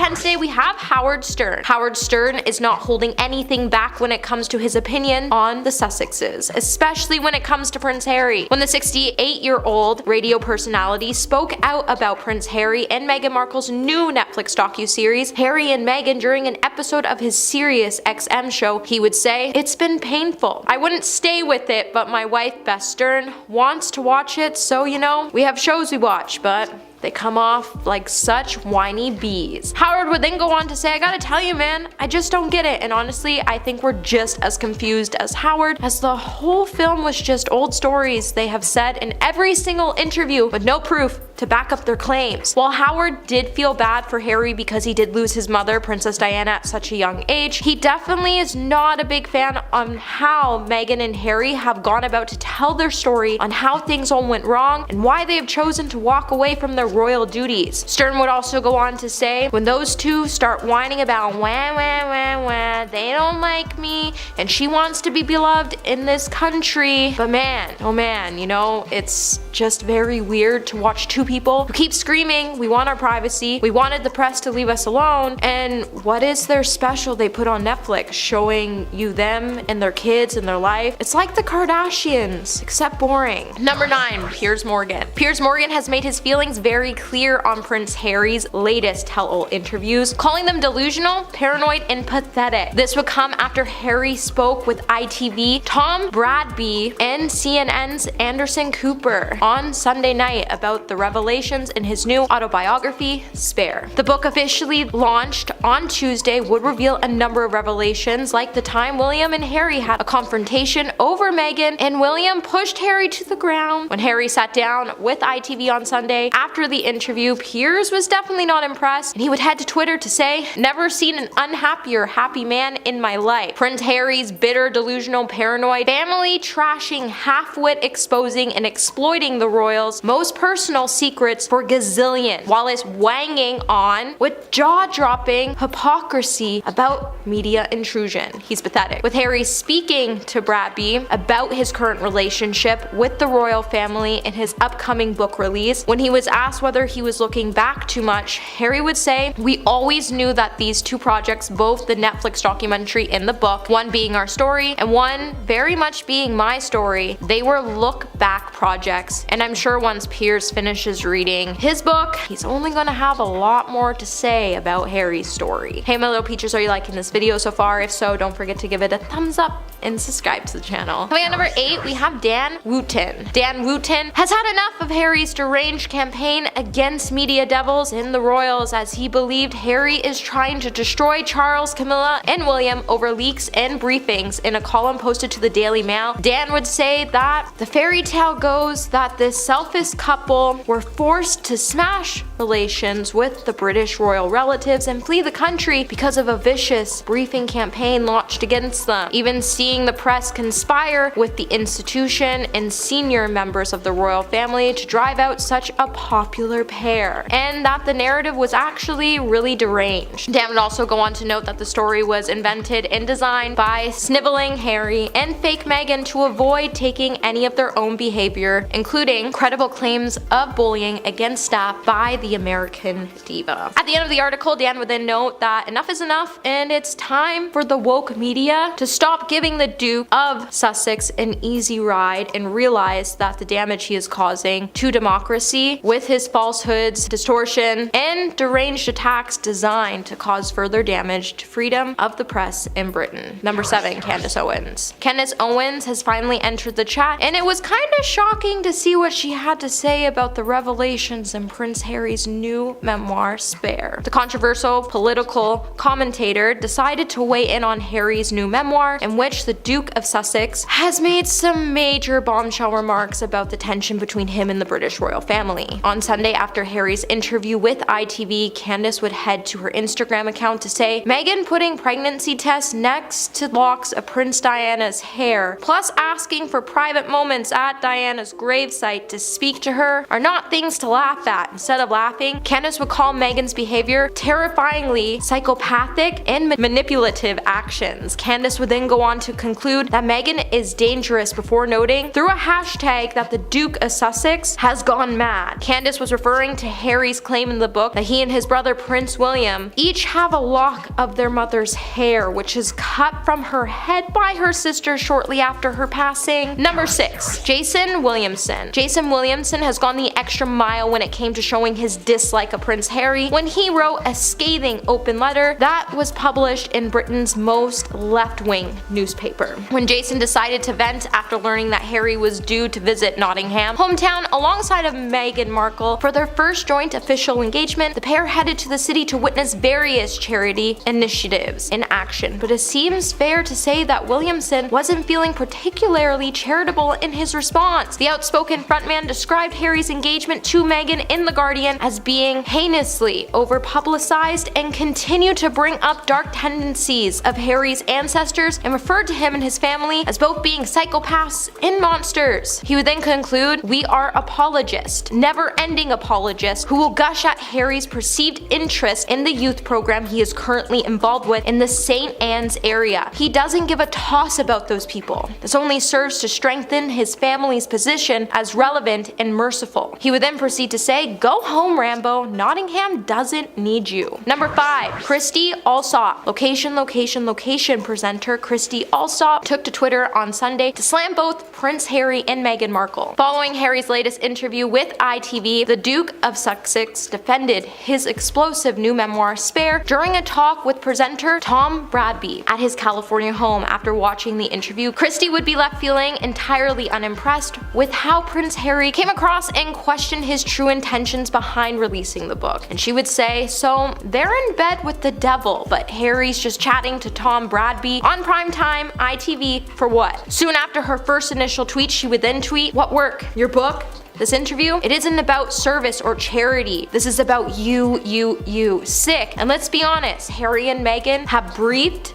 10 today, we have Howard Stern. Howard Stern is not holding anything back when it comes to his opinion on the Sussexes, especially when it comes to Prince Harry. When the 68-year-old radio personality spoke out about Prince Harry and Meghan Markle's new Netflix docuseries, Harry and Meghan, during an episode of his Sirius XM show, he would say, "It's been painful. I wouldn't stay with it, but my wife, Beth Stern, wants to watch it, so you know, we have shows we watch, but they come off like such whiny bees." Howard would then go on to say, "I gotta tell you, man, I just don't get it, and honestly, I think we're just as confused as Howard, as the whole film was just old stories they have said in every single interview with no proof to back up their claims." While Howard did feel bad for Harry because he did lose his mother, Princess Diana, at such a young age, he definitely is not a big fan on how Meghan and Harry have gone about to tell their story on how things all went wrong and why they have chosen to walk away from their royal duties. Stern would also go on to say, "When those two start whining about wah, they don't like me and she wants to be beloved in this country, but man, oh man, you know, it's just very weird to watch two people who keep screaming, we want our privacy, we wanted the press to leave us alone, and what is their special they put on Netflix showing you them and their kids and their life? It's like the Kardashians, except boring." Number 9, Piers Morgan. Piers Morgan has made his feelings very clear on Prince Harry's latest tell-all interviews, calling them delusional, paranoid, and pathetic. This would come after Harry spoke with ITV, Tom Bradby, and CNN's Anderson Cooper on Sunday night about the revelations in his new autobiography, Spare. The book, officially launched on Tuesday, would reveal a number of revelations, like the time William and Harry had a confrontation over Meghan, and William pushed Harry to the ground. When Harry sat down with ITV on Sunday after the interview, Piers was definitely not impressed, and he would head to Twitter to say, "Never seen an unhappier happy man in my life. Prince Harry's bitter, delusional, paranoid, family trashing, half-wit exposing and exploiting the royals' most personal secrets for gazillions, while it's wanging on with jaw-dropping hypocrisy about media intrusion. He's pathetic." With Harry speaking to Bradby about his current relationship with the royal family in his upcoming book release, when he was asked whether he was looking back too much, Harry would say, "We always knew that these two projects, both the Netflix documentary and the book, one being our story and one very much being my story, they were look-back projects, and I'm sure once Piers finishes reading his book, he's only gonna have a lot more to say about Harry's story." Hey my little peaches, are you liking this video so far? If so, don't forget to give it a thumbs up and subscribe to the channel. Coming at number 8, we have Dan Wootton. Dan Wootton has had enough of Harry's deranged campaign against media devils in the royals, as he believed Harry is trying to destroy Charles, Camilla, and William over leaks and briefings. In a column posted to the Daily Mail, Dan would say that the fairy tale goes that this selfish couple were forced to smash relations with the British royal relatives and flee the country because of a vicious briefing campaign launched against them, even seeing the press conspire with the institution and senior members of the royal family to drive out such a popular pair, and that the narrative was actually really deranged. Dan would also go on to note that the story was invented and designed by sniveling Harry and fake Meghan to avoid taking any of their own behavior, including credible claims of bullying against staff by the American diva. At the end of the article, Dan would then note that enough is enough, and it's time for the woke media to stop giving the Duke of Sussex an easy ride and realize that the damage he is causing to democracy with his falsehoods, distortion, and deranged attacks designed to cause further damage to freedom of the press in Britain. Number 7, Candace Owens. Candace Owens has finally entered the chat, and it was kind of shocking to see what she had to say about the revelations in Prince Harry's new memoir, Spare. The controversial political commentator decided to weigh in on Harry's new memoir, in which the Duke of Sussex has made some major bombshell remarks about the tension between him and the British royal family. On Sunday, after Harry's interview with ITV, Candace would head to her Instagram account to say, "Meghan putting pregnancy tests next to locks of Prince Diana's hair, plus asking for private moments at Diana's gravesite to speak to her, are not things to laugh at. Instead of laughing laughing, Candace would call Meghan's behavior terrifyingly psychopathic and manipulative actions. Candace would then go on to conclude that Meghan is dangerous before noting through a hashtag that the Duke of Sussex has gone mad. Candace was referring to Harry's claim in the book that he and his brother Prince William each have a lock of their mother's hair, which is cut from her head by her sister shortly after her passing. Number 6. Jason Williamson. Jason Williamson has gone the extra mile when it came to showing his dislike of Prince Harry when he wrote a scathing open letter that was published in Britain's most left-wing newspaper. When Jason decided to vent after learning that Harry was due to visit Nottingham, hometown, alongside of Meghan Markle for their first joint official engagement, the pair headed to the city to witness various charity initiatives in action. But it seems fair to say that Williamson wasn't feeling particularly charitable in his response. The outspoken frontman described Harry's engagement to Meghan in The Guardian as being heinously over-publicized and continued to bring up dark tendencies of Harry's ancestors and referred to him and his family as both being psychopaths and monsters. He would then conclude, "We are apologists, never-ending apologists, who will gush at Harry's perceived interest in the youth program he is currently involved with in the St. Anne's area. He doesn't give a toss about those people. This only serves to strengthen his family's position as relevant and merciful." He would then proceed to say, "Go home, Rambo. Nottingham doesn't need you." Number 5. Christy Allsop. Location presenter Christy Allsop took to Twitter on Sunday to slam both Prince Harry and Meghan Markle. Following Harry's latest interview with ITV, the Duke of Sussex defended his explosive new memoir, Spare, during a talk with presenter Tom Bradby at his California home. After watching the interview, Christy would be left feeling entirely unimpressed with how Prince Harry came across and questioned his true intentions behind releasing the book. And she would say, "So they're in bed with the devil, but Harry's just chatting to Tom Bradby on primetime ITV for what?" Soon after her first initial tweet, she would then tweet, "What work? Your book? This interview? It isn't about service or charity. This is about you. Sick." And let's be honest, Harry and Meghan have briefed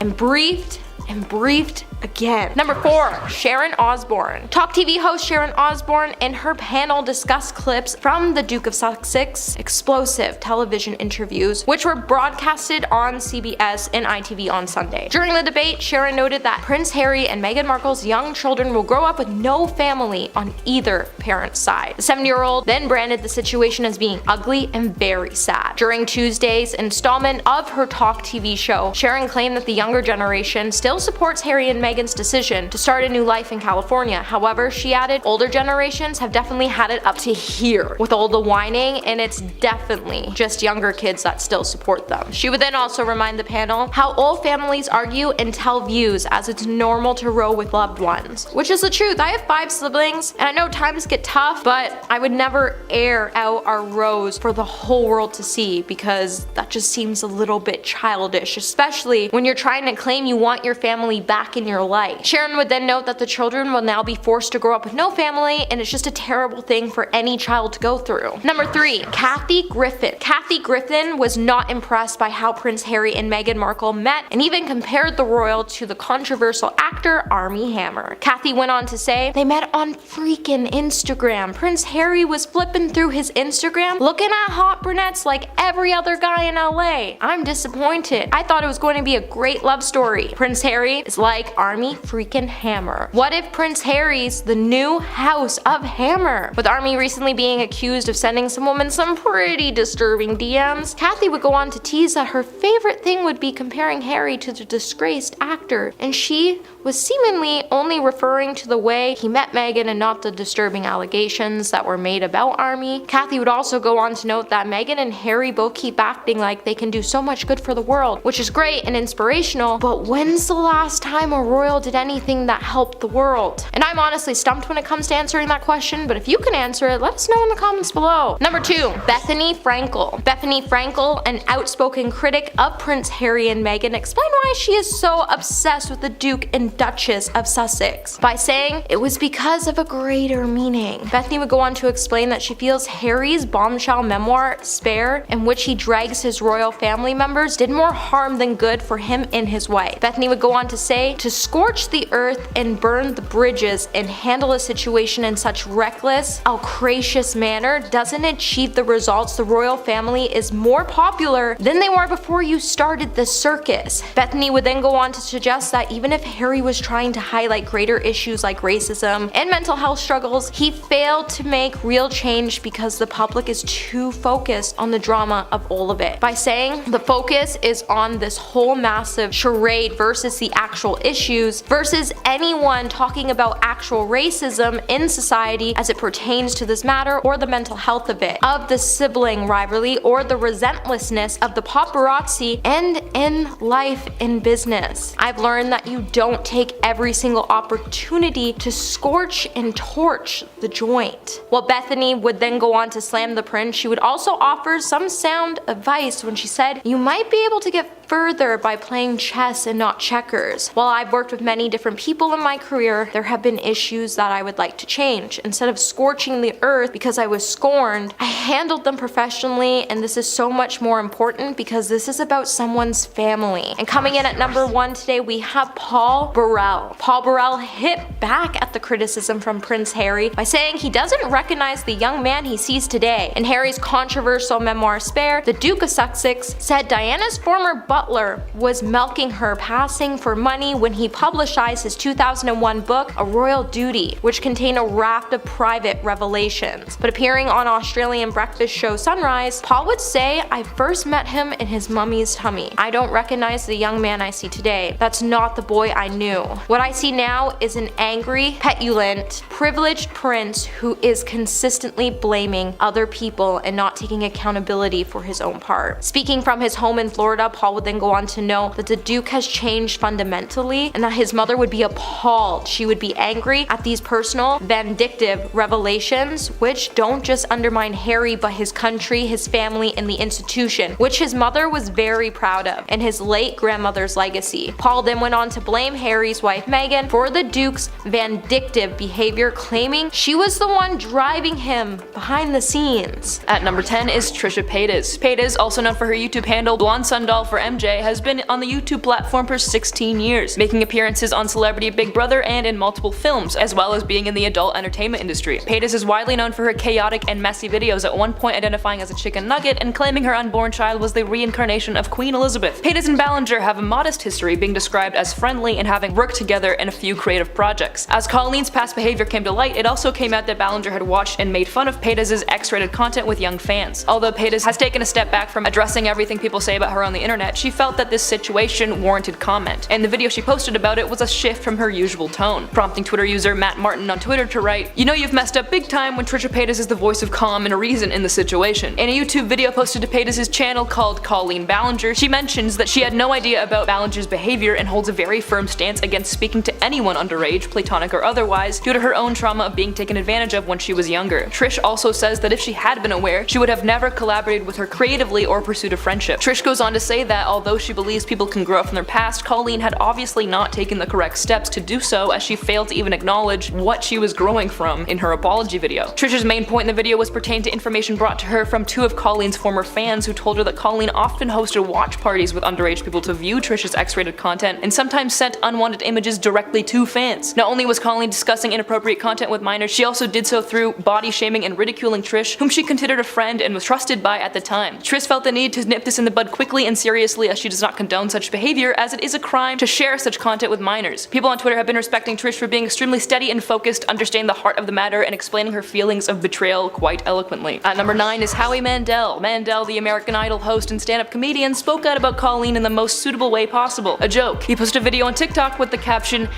again. Number 4. Sharon Osbourne. Talk TV host Sharon Osbourne and her panel discussed clips from the Duke of Sussex explosive television interviews, which were broadcasted on CBS and ITV on Sunday. During the debate, Sharon noted that Prince Harry and Meghan Markle's young children will grow up with no family on either parent's side. The 70-year-old then branded the situation as being ugly and very sad. During Tuesday's installment of her Talk TV show, Sharon claimed that the younger generation still supports Harry and Meghan's decision to start a new life in California. However, she added, older generations have definitely had it up to here with all the whining, and it's definitely just younger kids that still support them. She would then also remind the panel how all families argue and tell views, as it's normal to row with loved ones. Which is the truth. I have 5 siblings, and I know times get tough, but I would never air out our rows for the whole world to see, because that just seems a little bit childish, especially when you're trying to claim you want your family back in your life. Sharon would then note that the children will now be forced to grow up with no family, and it's just a terrible thing for any child to go through. Number 3. Kathy Griffin. Kathy Griffin was not impressed by how Prince Harry and Meghan Markle met, and even compared the royal to the controversial actor Armie Hammer. Kathy went on to say, "They met on freaking Instagram. Prince Harry was flipping through his Instagram, looking at hot brunettes like every other guy in LA. I'm disappointed. I thought it was going to be a great love story. Prince Harry is like Armie freaking Hammer. What if Prince Harry's the new House of Hammer?" With Armie recently being accused of sending some woman some pretty disturbing DMs, Kathy would go on to tease that her favorite thing would be comparing Harry to the disgraced actor, and she was seemingly only referring to the way he met Meghan and not the disturbing allegations that were made about Armie. Kathy would also go on to note that Meghan and Harry both keep acting like they can do so much good for the world, which is great and inspirational, but when's the last time a royal did anything that helped the world? And I'm honestly stumped when it comes to answering that question, but if you can answer it, let us know in the comments below. Number 2. Bethany Frankel. Bethany Frankel, an outspoken critic of Prince Harry and Meghan, explained why she is so obsessed with the Duke and Duchess of Sussex by saying it was because of a greater meaning. Bethany would go on to explain that she feels Harry's bombshell memoir, Spare, in which he drags his royal family members, did more harm than good for him and his wife. Bethany would go on to say, to scorch the earth and burn the bridges and handle a situation in such reckless, outrageous manner doesn't achieve the results, the royal family is more popular than they were before you started the circus. Bethany would then go on to suggest that even if Harry was trying to highlight greater issues like racism and mental health struggles, he failed to make real change because the public is too focused on the drama of all of it. By saying the focus is on this whole massive charade versus the actual issues, versus anyone talking about actual racism in society as it pertains to this matter, or the mental health of it, of the sibling rivalry, or the relentlessness of the paparazzi, and in life and business. I've learned that you don't take every single opportunity to scorch and torch the joint. While Bethany would then go on to slam the prince, she would also offer some sound advice when she said, "You might be able to get further by playing chess and not checkers. While I've worked with many different people in my career, there have been issues that I would like to change. Instead of scorching the earth because I was scorned, I handled them professionally, and this is so much more important because this is about someone's family." And coming in at number 1 today, we have Paul Burrell. Paul Burrell hit back at the criticism from Prince Harry by saying he doesn't recognize the young man he sees today. In Harry's controversial memoir Spare, the Duke of Sussex said Diana's former butler was milking her, passing for money when he publicized his 2001 book, A Royal Duty, which contained a raft of private revelations. But appearing on Australian breakfast show Sunrise, Paul would say, "I first met him in his mummy's tummy. I don't recognize the young man I see today. That's not the boy I knew. What I see now is an angry, petulant, privileged prince who is consistently blaming other people and not taking accountability for his own part." Speaking from his home in Florida, Paul would then go on to know that the Duke has changed fundamentally and that his mother would be appalled. She would be angry at these personal, vindictive revelations, which don't just undermine Harry but his country, his family, and the institution, which his mother was very proud of, and his late grandmother's legacy. Paul then went on to blame Harry's wife Meghan for the Duke's vindictive behavior, claiming she was the one driving him behind the scenes. At number 10 is Trisha Paytas. Paytas, also known for her YouTube handle Blonde Sundoll for MJ, has been on the YouTube platform for 16 years, making appearances on Celebrity Big Brother and in multiple films, as well as being in the adult entertainment industry. Paytas is widely known for her chaotic and messy videos, at one point identifying as a chicken nugget and claiming her unborn child was the reincarnation of Queen Elizabeth. Paytas and Ballinger have a modest history, being described as friendly and having worked together in a few creative projects. As Colleen's past behavior came to light, it also came out that Ballinger had watched and made fun of Paytas' X-rated content with young fans. Although Paytas has taken a step back from addressing everything people say about her on the internet, she felt that this situation warranted comment, and the video she posted about it was a shift from her usual tone, prompting Twitter user Matt Martin on Twitter to write, "You know you've messed up big time when Trisha Paytas is the voice of calm and reason in the situation." In a YouTube video posted to Paytas' channel called Colleen Ballinger, she mentions that she had no idea about Ballinger's behavior and holds a very firm stance against speaking to anyone underage, platonic or otherwise, due to her own trauma of being taken advantage of when she was younger. Trish also says that if she had been aware, she would have never collaborated with her creatively or pursued a friendship. Trish goes on to say that although she believes people can grow from their past, Colleen had obviously not taken the correct steps to do so, as she failed to even acknowledge what she was growing from in her apology video. Trish's main point in the video was pertained to information brought to her from 2 of Colleen's former fans, who told her that Colleen often hosted watch parties with underage people to view Trish's X-rated content and sometimes sent unwanted images directly to fans. Not only was Colleen discussing inappropriate content with minors, she also did so through body shaming and ridiculing Trish, whom she considered a friend and was trusted by at the time. Trish felt the need to nip this in the bud quickly and seriously, as she does not condone such behavior, as it is a crime to share such content with minors. People on Twitter have been respecting Trish for being extremely steady and focused, understanding the heart of the matter, and explaining her feelings of betrayal quite eloquently. At number 9 is Howie Mandel. Mandel, the American Idol host and stand-up comedian, spoke out about Colleen in the most suitable way possible, a joke. He posted a video on TikTok with the caption,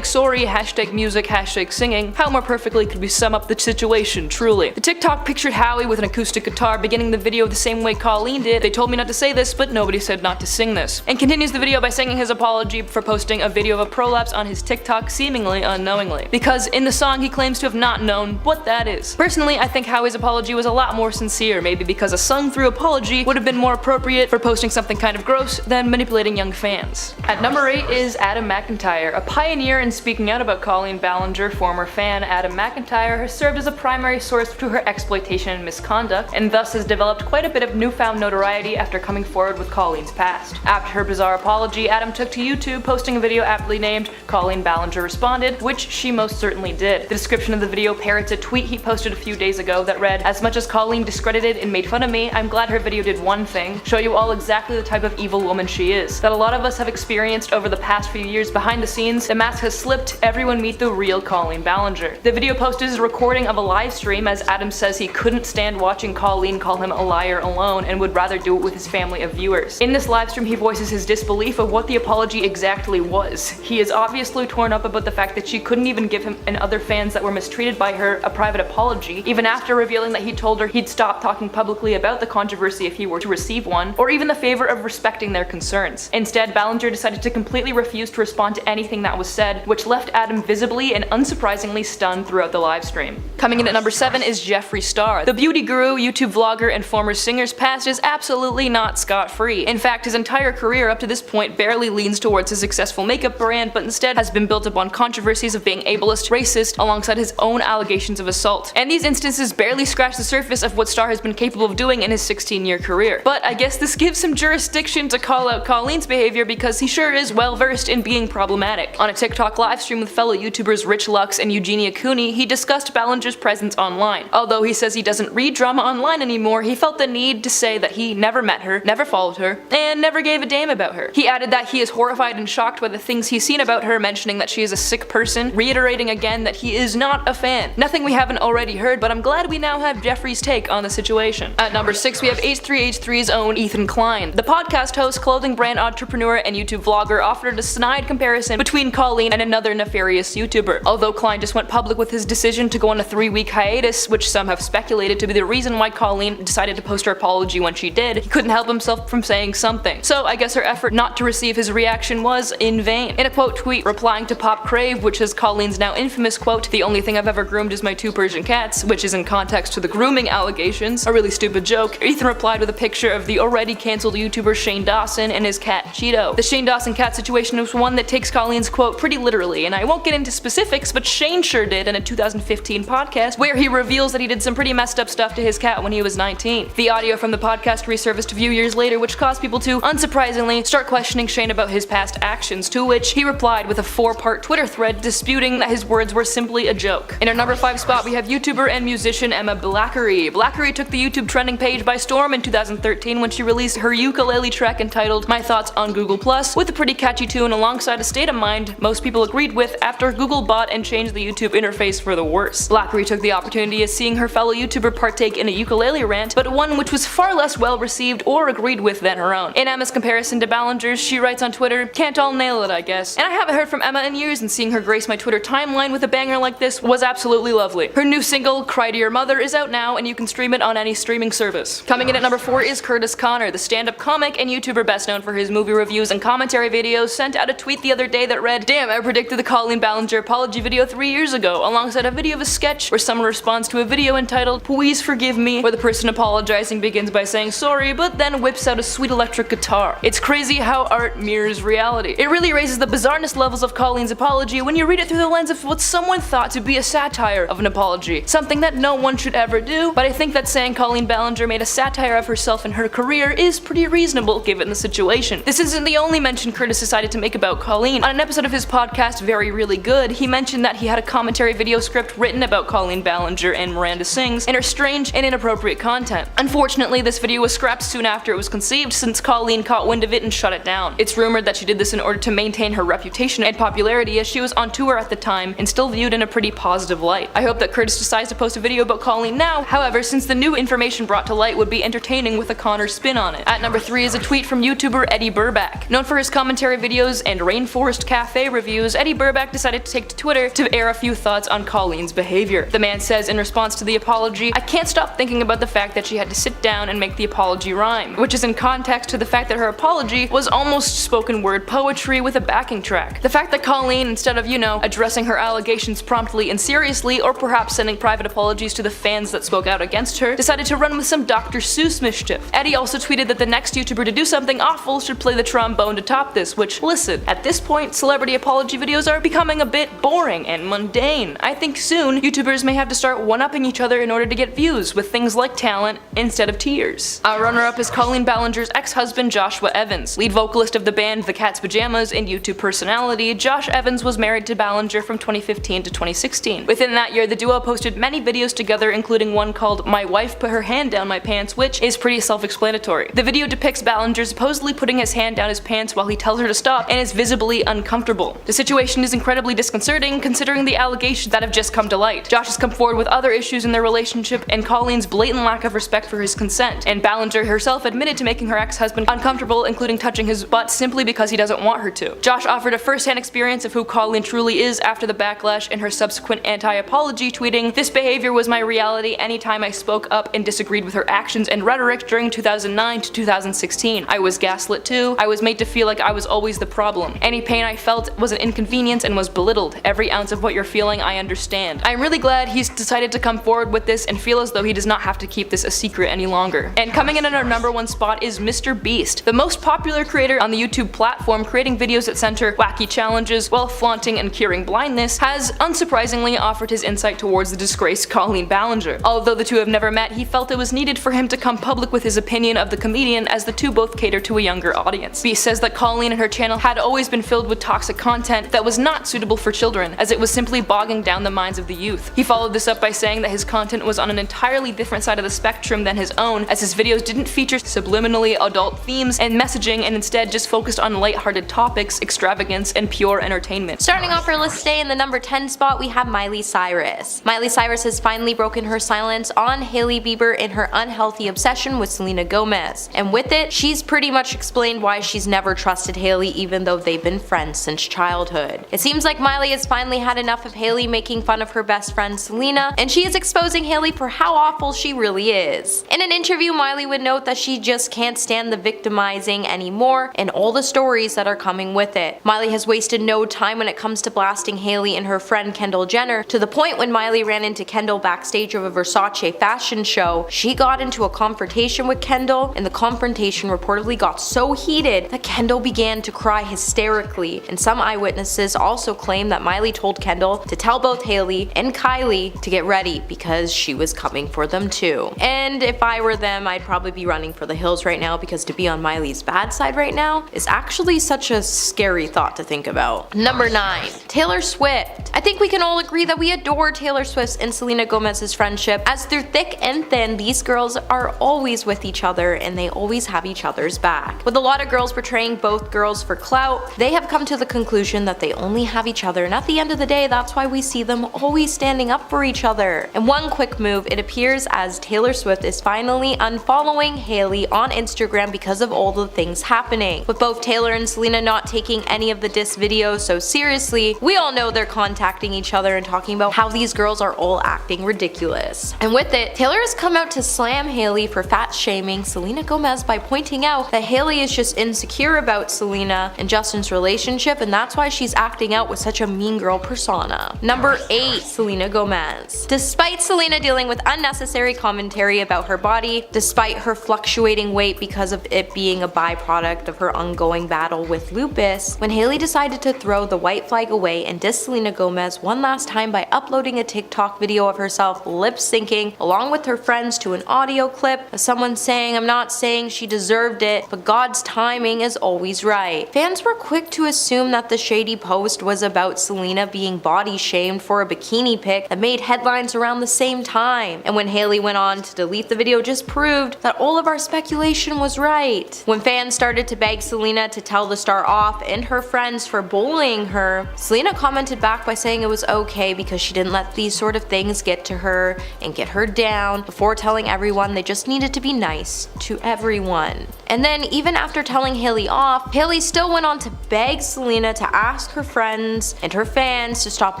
#sorry, #music, #singing. How more perfectly could we sum up the situation, truly. The TikTok pictured Howie with an acoustic guitar, beginning the video the same way Colleen did. "They told me not to say this, but nobody said not to sing this." And continues the video by singing his apology for posting a video of a prolapse on his TikTok, seemingly unknowingly, because in the song he claims to have not known what that is. Personally, I think Howie's apology was a lot more sincere, maybe because a sung-through apology would have been more appropriate for posting something kind of gross than manipulating young fans. At number 8 is Adam McIntyre. A pioneer in speaking out about Colleen Ballinger, former fan Adam McIntyre has served as a primary source to her exploitation and misconduct, and thus has developed quite a bit of newfound notoriety after coming forward with Colleen's past. After her bizarre apology, Adam took to YouTube, posting a video aptly named "Colleen Ballinger Responded," which she most certainly did. The description of the video parrots a tweet he posted a few days ago that read, "As much as Colleen discredited and made fun of me, I'm glad her video did one thing, show you all exactly the type of evil woman she is. That a lot of us have experienced over the past few years behind the scenes, the mask has slipped, everyone meet the real Colleen Ballinger." The video posted is a recording of a live stream as Adam says he couldn't stand watching Colleen call him a liar alone and would rather do it with his family of viewers. In this live stream he voices his disbelief of what the apology exactly was. He is obviously torn up about the fact that she couldn't even give him and other fans that were mistreated by her a private apology, even after revealing that he told her he'd stop talking publicly about the controversy if he were to receive one, or even the favor of respecting their concerns. Instead, Ballinger decided to completely refuse to respond to anything that was said, which left Adam visibly and unsurprisingly stunned throughout the live stream. Coming in at number 7 is Jeffree Star. The beauty guru, YouTube vlogger, and former singer's past is absolutely not scot-free. In fact, his entire career up to this point barely leans towards a successful makeup brand, but instead has been built upon controversies of being ableist, racist, alongside his own allegations of assault. And these instances barely scratch the surface of what Star has been capable of doing in his 16-year career. But I guess this gives him jurisdiction to call out Colleen's behavior because he sure is well versed in being problematic. On a TikTok livestream with fellow YouTubers Rich Lux and Eugenia Cooney, he discussed Ballinger's presence online. Although he says he doesn't read drama online anymore, he felt the need to say that he never met her, never followed her, and never gave a damn about her. He added that he is horrified and shocked by the things he's seen about her, mentioning that she is a sick person, reiterating again that he is not a fan. Nothing we haven't already heard, but I'm glad we now have Jeffree's take on the situation. At number 6 we have H3H3's own Ethan Klein. The podcast host, clothing brand entrepreneur, and YouTube vlogger offered a snide comparison between Colleen and another nefarious YouTuber. Although Klein just went public with his decision to go on a 3-week hiatus, which some have speculated to be the reason why Colleen decided to post her apology when she did, he couldn't help himself from saying something. So I guess her effort not to receive his reaction was in vain. In a quote tweet replying to Pop Crave, which is Colleen's now infamous quote, "The only thing I've ever groomed is my 2 Persian cats," which is in context to the grooming allegations, a really stupid joke, Ethan replied with a picture of the already cancelled YouTuber Shane Dawson and his cat Cheeto. The Shane Dawson cat situation was one that takes Colleen's quote pretty literally, and I won't get into specifics, but Shane sure did in a 2015 podcast where he reveals that he did some pretty messed up stuff to his cat when he was 19. The audio from the podcast resurfaced a few years later, which caused people to, unsurprisingly, start questioning Shane about his past actions, to which he replied with a 4-part Twitter thread disputing that his words were simply a joke. In our number 5 spot we have YouTuber and musician Emma Blackery. Blackery took the YouTube trending page by storm in 2013 when she released her ukulele track entitled My Thoughts on Google+, with a pretty catchy tune alongside a state of mind most people agreed with after Google bought and changed the YouTube interface for the worse. Blackery took the opportunity of seeing her fellow YouTuber partake in a ukulele rant, but one which was far less well received or agreed with than her own. In Emma's comparison to Ballinger's, she writes on Twitter, "Can't all nail it, I guess." And I haven't heard from Emma in years, and seeing her grace my Twitter timeline with a banger like this was absolutely lovely. Her new single, Cry to Your Mother, is out now, and you can stream it on any streaming service. Coming in at number 4 is Curtis Connor, the stand-up comic and YouTuber best known for his movie reviews and commentary videos, sent out a tweet the other day that read, "Damn, I predicted the Colleen Ballinger apology video 3 years ago," alongside a video of a sketch where someone responds to a video entitled "Please Forgive Me," where the person apologizing begins by saying sorry, but then whips out a sweet electric guitar. It's crazy how art mirrors reality. It really raises the bizarreness levels of Colleen's apology when you read it through the lens of what someone thought to be a satire of an apology. Something that no one should ever do, but I think that saying Colleen Ballinger made a satire of herself and her career is pretty reasonable given the situation. This isn't the only mention Curtis decided to make about Colleen. On an episode of his podcast, Very Really Good, he mentioned that he had a commentary video script written about Colleen Ballinger and Miranda Sings and her strange and inappropriate content. Unfortunately, this video was scrapped soon after it was conceived since Colleen caught wind of it and shut it down. It's rumored that she did this in order to maintain her reputation and popularity as she was on tour at the time and still viewed in a pretty positive light. I hope that Curtis decides to post a video about Colleen now, however, since the new information brought to light would be entertaining with a Connor spin on it. At number 3 is a tweet from YouTuber Eddie Burback. Known for his commentary videos and Rainforest Cafe reviews, Eddie Burback decided to take to Twitter to air a few thoughts on Colleen's behavior. The man says in response to the apology, "I can't stop thinking about the fact that she had to sit down and make the apology rhyme," which is in context to the fact that her apology was almost spoken word poetry with a backing track. The fact that Colleen, instead of, addressing her allegations promptly and seriously, or perhaps sending private apologies to the fans that spoke out against her, decided to run with some Dr. Seuss mischief. Eddie also tweeted that the next YouTuber to do something awful should play the trombone to top this, which, listen, at this point, celebrity apology videos are becoming a bit boring and mundane. I think soon, YouTubers may have to start one-upping each other in order to get views, with things like talent instead of tears. Our runner-up is Colleen Ballinger's ex-husband ex-husband Joshua Evans. Lead vocalist of the band The Cat's Pajamas and YouTube personality, Josh Evans was married to Ballinger from 2015 to 2016. Within that year, the duo posted many videos together, including one called My Wife Put Her Hand Down My Pants, which is pretty self-explanatory. The video depicts Ballinger supposedly putting his hand down his pants while he tells her to stop and is visibly uncomfortable. The situation is incredibly disconcerting considering the allegations that have just come to light. Josh has come forward with other issues in their relationship and Colleen's blatant lack of respect for his consent, and Ballinger herself admitted to making her ex-husband uncomfortable, including touching his butt simply because he doesn't want her to. Josh offered a first-hand experience of who Colleen truly is after the backlash in her subsequent anti-apology, tweeting, "This behavior was my reality anytime I spoke up and disagreed with her actions and rhetoric during 2009 to 2016. I was gaslit too. I was made to feel like I was always the problem. Any pain I felt was an inconvenience and was belittled. Every ounce of what you're feeling, I understand." I'm really glad he's decided to come forward with this and feel as though he does not have to keep this a secret any longer. And coming in at our #1 spot is Mr. Beast, the most popular creator on the YouTube platform, creating videos that center wacky challenges while flaunting and curing blindness, has unsurprisingly offered his insight towards the disgraced Colleen Ballinger. Although the two have never met, he felt it was needed for him to come public with his opinion of the comedian, as the two both cater to a younger audience. Beast says that Colleen and her channel had always been filled with toxic content that was not suitable for children, as it was simply bogging down the minds of the youth. He followed this up by saying that his content was on an entirely different side of the spectrum than his own, as his videos didn't feature subliminally adult themes and messaging and instead just focused on lighthearted topics, extravagance, and pure entertainment. Starting off our list today in the number 10 spot, we have Miley Cyrus. Miley Cyrus has finally broken her silence on Hailey Bieber in her unhealthy obsession with Selena Gomez. And with it, she's pretty much explained why she's never trusted Hailey even though they've been friends since childhood. It seems like Miley has finally had enough of Hailey making fun of her best friend Selena, and she is exposing Hailey for how awful she really is. In an interview, Miley would note that she just can't stand the victimizing anymore and all the stories that are coming with it. Miley has wasted no time when it comes to blasting Hailey and her friend Kendall Jenner, to the point when Miley ran into Kendall backstage of a Versace fashion show, she got into a confrontation with Kendall, and the confrontation reportedly got so heated that Kendall began to cry hysterically, and some eyewitnesses also claim that Miley told Kendall to tell both Hailey and Kylie to get ready because she was coming for them too. And if I were them, I'd probably be running for the hills right now, because to be on Miley's bad side right now is actually such a scary thought to think about. Number 9. Taylor Swift. I think we can all agree that we adore Taylor Swift's and Selena Gomez's friendship, as through thick and thin, these girls are always with each other and they always have each other's back. With a lot of girls portraying both girls for clout, they have come to the conclusion that they only have each other, and at the end of the day, that's why we see them always standing up for each other. And one quick move, it appears as Taylor Swift is finally unfollowing Hailey on Instagram because of all the things happening. With both Taylor and Selena not taking any of the diss videos so seriously, we all know they're contacting each other and talking about how these girls are all acting ridiculous. And with it, Taylor has come out to slam Hailey for fat shaming Selena Gomez by pointing out that Hailey is just insecure about Selena and Justin's relationship, and that's why she's acting out with such a mean girl persona. Number 8. Selena Gomez. Despite Selena dealing with unnecessary commentary about her body, despite her fluctuating weight because of it being a byproduct of her ongoing battle with lupus, when Hailey decided to throw the white flag away and diss Selena Gomez one last time by uploading a TikTok video of herself lip syncing along with her friends to an audio clip of someone saying, "I'm not saying she deserved it, but God's timing is always right." Fans were quick to assume that the shady post was about Selena being body shamed for a bikini pic that made headlines around the same time. And when Hailey went on to delete the video, just proved that all of our speculation was right. When fans started to beg Selena to tell the star off and her friends for bullying her, Selena commented back by saying it was okay because she didn't let these sort of things get to her and get her down, before telling everyone they just needed to be nice to everyone. And then even after telling Hailey off, Hailey still went on to beg Selena to ask her friends and her fans to stop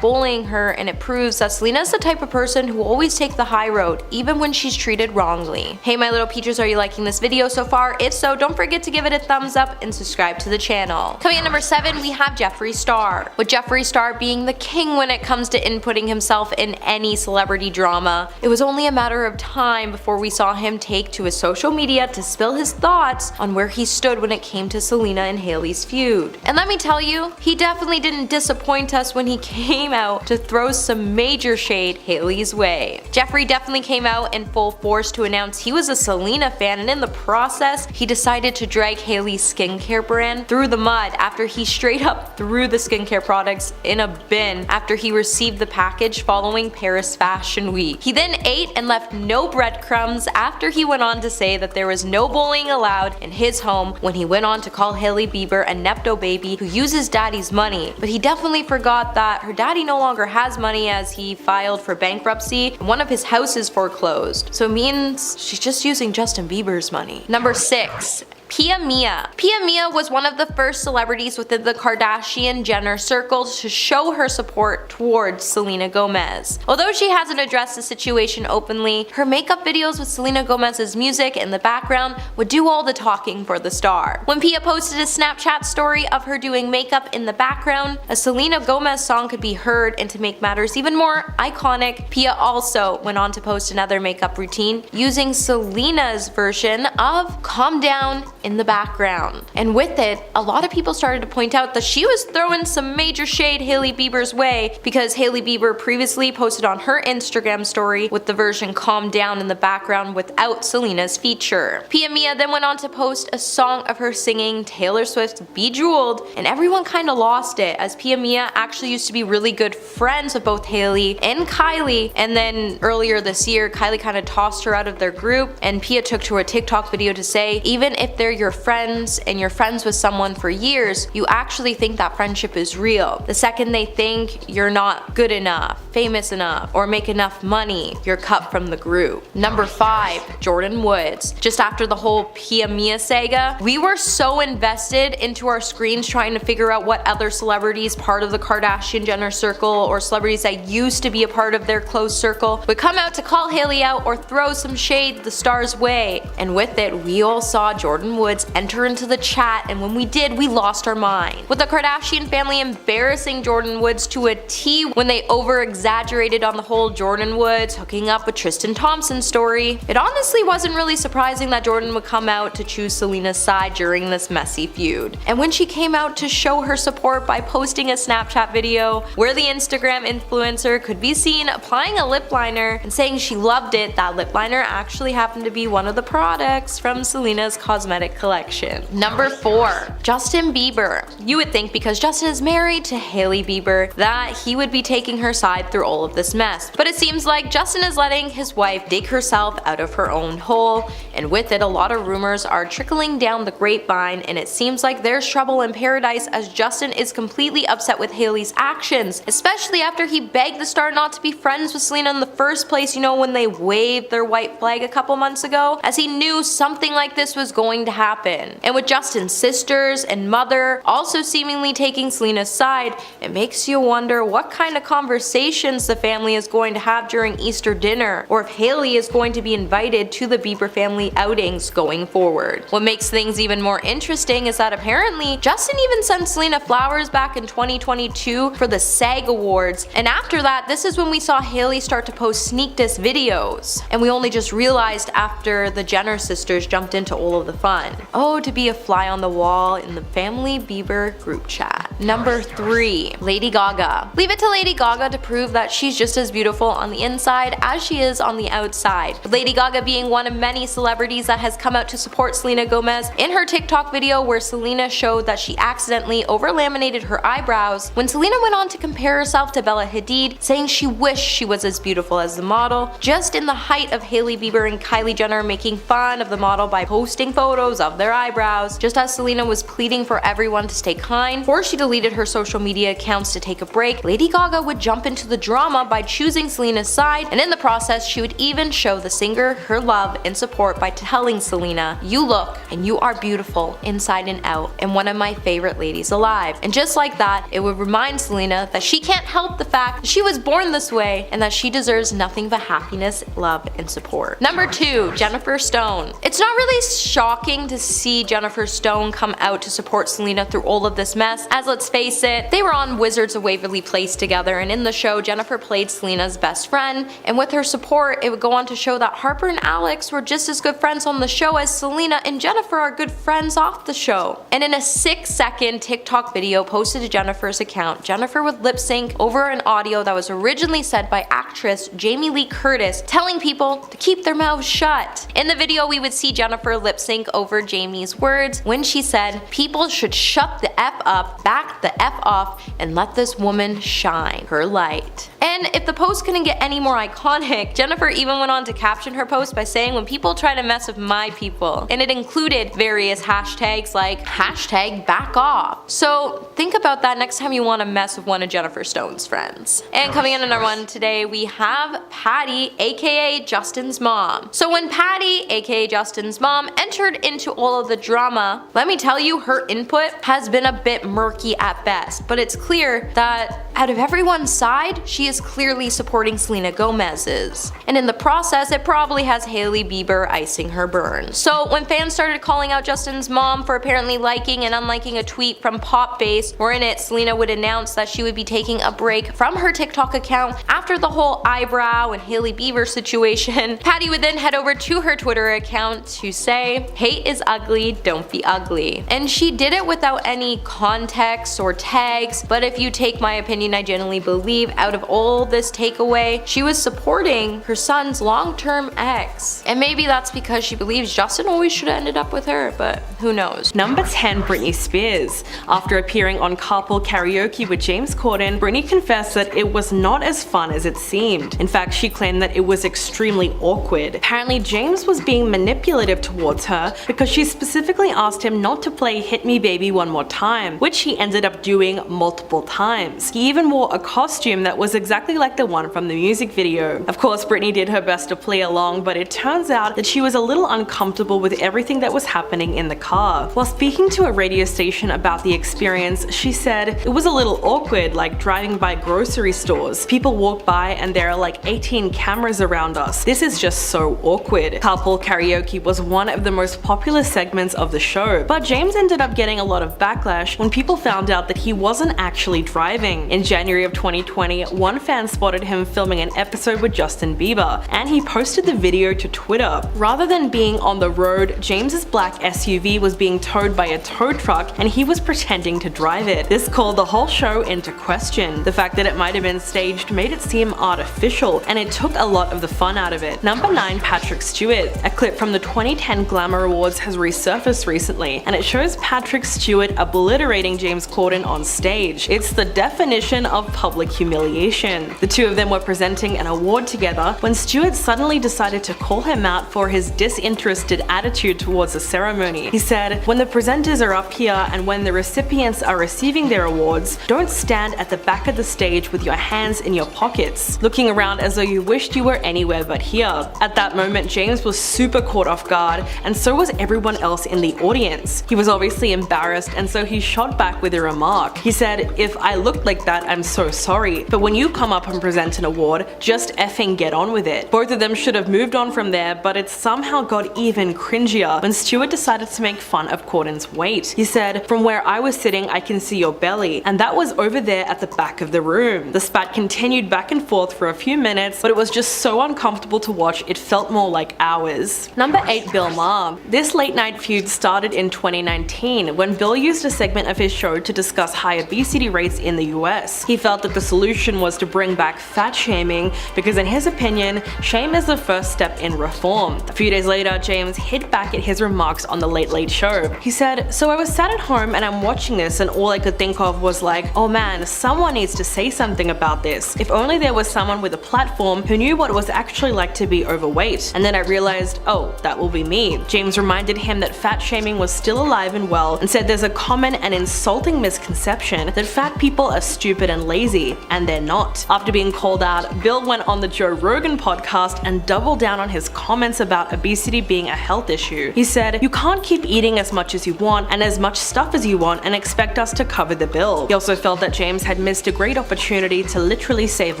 bullying her, and it proves that Selena is the type of person who will always take the high road even when she's treated wrongly. Hey my little peaches, are you liking this video so far? If so, don't forget to give it a thumbs up and subscribe to the channel. Coming in number 7, we have Jeffree Star. With Jeffree Star being the king when it comes to inputting himself in any celebrity drama, it was only a matter of time before we saw him take to his social media to spill his thoughts on where he stood when it came to Selena and Hailey's feud. And let me tell you, he definitely didn't disappoint us when he came out to throw some major shade Hailey's way. Jeffree definitely came out in full force to announce he was a Selena fan, and in the process, he decided to drag Hailey's skincare brand through the mud after he straight up threw the skincare products in a bin after he received the package following Paris Fashion Week. He then ate and left no breadcrumbs after he went on to say that there was no bullying allowed in his home when he went on to call Hailey Bieber a nepto baby who uses daddy's money. But he definitely forgot that her daddy no longer has money as he filed for bankruptcy and one of his houses foreclosed. So it means she's just using Justin Bieber's money. Number 6. Pia Mia. Pia Mia was one of the first celebrities within the Kardashian-Jenner circle to show her support towards Selena Gomez. Although she hasn't addressed the situation openly, her makeup videos with Selena Gomez's music in the background would do all the talking for the star. When Pia posted a Snapchat story of her doing makeup in the background, a Selena Gomez song could be heard, and to make matters even more iconic, Pia also went on to post another makeup routine using Selena's version of Calm Down in the background. And with it, a lot of people started to point out that she was throwing some major shade Hailey Bieber's way because Hailey Bieber previously posted on her Instagram story with the version Calm Down in the background without Selena's feature. Pia Mia then went on to post a song of her singing Taylor Swift's Bejeweled, and everyone kinda lost it as Pia Mia actually used to be really good friends with both Hailey and Kylie, and then earlier this year Kylie kinda tossed her out of their group, and Pia took to her TikTok video to say even if they're your friends and you're friends with someone for years, you actually think that friendship is real. The second they think you're not good enough, famous enough, or make enough money, you're cut from the group. Number 5. Jordyn Woods. Just after the whole Pia Mia saga, we were so invested into our screens trying to figure out what other celebrities part of the Kardashian-Jenner circle or celebrities that used to be a part of their close circle would come out to call Hailey out or throw some shade the star's way. And with it, we all saw Jordyn Woods enter into the chat, and when we did, we lost our mind. With the Kardashian family embarrassing Jordyn Woods to a T when they over-exaggerated on the whole Jordyn Woods hooking up with Tristan Thompson story, it honestly wasn't really surprising that Jordyn would come out to choose Selena's side during this messy feud. And when she came out to show her support by posting a Snapchat video where the Instagram influencer could be seen applying a lip liner and saying she loved it, that lip liner actually happened to be one of the products from Selena's cosmetic collection. Number 4. Justin Bieber. You would think because Justin is married to Hailey Bieber that he would be taking her side through all of this mess, but it seems like Justin is letting his wife dig herself out of her own hole, and with it a lot of rumors are trickling down the grapevine, and it seems like there's trouble in paradise as Justin is completely upset with Hailey's actions, especially after he begged the star not to be friends with Selena in the first place, you know, when they waved their white flag a couple months ago, as he knew something like this was going to happen. And with Justin's sisters and mother also seemingly taking Selena's side, it makes you wonder what kind of conversations the family is going to have during Easter dinner, or if Hailey is going to be invited to the Bieber family outings going forward. What makes things even more interesting is that apparently Justin even sent Selena flowers back in 2022 for the SAG Awards, and after that, this is when we saw Hailey start to post sneak diss videos, and we only just realized after the Jenner sisters jumped into all of the fun. Oh, to be a fly on the wall in the family Bieber group chat. Number 3. Lady Gaga. Leave it to Lady Gaga to prove that she's just as beautiful on the inside as she is on the outside. With Lady Gaga being one of many celebrities that has come out to support Selena Gomez in her TikTok video where Selena showed that she accidentally over-laminated her eyebrows, when Selena went on to compare herself to Bella Hadid, saying she wished she was as beautiful as the model, just in the height of Hailey Bieber and Kylie Jenner making fun of the model by posting photos of their eyebrows. Just as Selena was pleading for everyone to stay kind before she deleted her social media accounts to take a break, Lady Gaga would jump into the drama by choosing Selena's side, and in the process she would even show the singer her love and support by telling Selena, "You look and you are beautiful inside and out, and one of my favorite ladies alive." And just like that, it would remind Selena that she can't help the fact that she was born this way and that she deserves nothing but happiness, love, and support. Number 2. Jennifer Stone. It's not really shocking to see Jennifer Stone come out to support Selena through all of this mess, as let's let's face it, they were on Wizards of Waverly Place together, and in the show, Jennifer played Selena's best friend, and with her support, it would go on to show that Harper and Alex were just as good friends on the show as Selena and Jennifer are good friends off the show. And in a 6-second TikTok video posted to Jennifer's account, Jennifer would lip sync over an audio that was originally said by actress Jamie Lee Curtis telling people to keep their mouths shut. In the video, we would see Jennifer lip sync over Jamie's words when she said, "People should shut the F up, back the F off, and let this woman shine her light." And if the post couldn't get any more iconic, Jennifer even went on to caption her post by saying, "When people try to mess with my people," and it included various hashtags like hashtag back off. So think about that next time you want to mess with one of Jennifer Stone's friends. And coming in at number 1 today, we have Patty, aka Justin's mom. So when Patty, aka Justin's mom, entered into all of the drama, let me tell you, her input has been a bit murky at best, but it's clear that out of everyone's side, she is clearly supporting Selena Gomez's. And in the process, it probably has Hailey Bieber icing her burn. So when fans started calling out Justin's mom for apparently liking and unliking a tweet from Popbase, where in it Selena would announce that she would be taking a break from her TikTok account after the whole eyebrow and Hailey Bieber situation, Patty would then head over to her Twitter account to say, "Hate is ugly, don't be ugly." And she did it without any context or tags, but if you take my opinion, I genuinely believe out of all this takeaway, she was supporting her son's long-term ex. And maybe that's because she believes Justin always should have ended up with her, but who knows. Number 10, Britney Spears. After appearing on Carpool Karaoke with James Corden, Britney confessed that it was not as fun as it seemed. In fact, she claimed that it was extremely awkward. Apparently, James was being manipulative towards her because she specifically asked him not to play Hit Me Baby One More Time, which he ended up doing multiple times. He even wore a costume that was exactly like the one from the music video. Of course, Britney did her best to play along, but it turns out that she was a little uncomfortable with everything that was happening in the car. While speaking to a radio station about the experience, she said, "It was a little awkward, like driving by grocery stores. People walk by and there are like 18 cameras around us. This is just so awkward." Carpool Karaoke was one of the most popular segments of the show, but James ended up getting a lot of backlash when people found out that he wasn't actually driving. In January of 2020, one fan spotted him filming an episode with Justin Bieber, and he posted the video to Twitter. Rather than being on the road, James's black SUV was being towed by a tow truck and he was pretending to drive it. This called the whole show into question. The fact that it might have been staged made it seem artificial, and it took a lot of the fun out of it. Number 9, Patrick Stewart. A clip from the 2010 Glamour Awards has resurfaced recently, and it shows Patrick Stewart obliterating James Corden on stage. It's the definition of public humiliation. The two of them were presenting an award together when Stewart suddenly decided to call him out for his disinterested attitude towards the ceremony. He said, "When the presenters are up here and when the recipients are receiving their awards, don't stand at the back of the stage with your hands in your pockets, looking around as though you wished you were anywhere but here." At that moment, James was super caught off guard, and so was everyone else in the audience. He was obviously embarrassed, and so he shot back with a remark. He said, "If I looked like that, I'm so sorry, but when you come up and present an award, just effing get on with it." Both of them should have moved on from there, but it somehow got even cringier when Stewart decided to make fun of Corden's weight. He said, "From where I was sitting, I can see your belly, and that was over there at the back of the room." The spat continued back and forth for a few minutes, but it was just so uncomfortable to watch, it felt more like hours. Number 8, Bill Maher. This late night feud started in 2019 when Bill used a segment of his show to discuss high obesity rates in the US. He felt that the solution was to bring back fat shaming because in his opinion, shame is the first step in reform. A few days later, James hit back at his remarks on the Late Late Show. He said, "So I was sat at home and I'm watching this and all I could think of was like, oh man, someone needs to say something about this. If only there was someone with a platform who knew what it was actually like to be overweight. And then I realized, oh, that will be me." James reminded him that fat shaming was still alive and well and said there's a common and insulting misconception that fat people are stupid and lazy, and they're not. After being called out, Bill went on the Joe Rogan podcast and doubled down on his comments about obesity being a health issue. He said, "You can't keep eating as much as you want and as much stuff as you want and expect us to cover the bill." He also felt that James had missed a great opportunity to literally save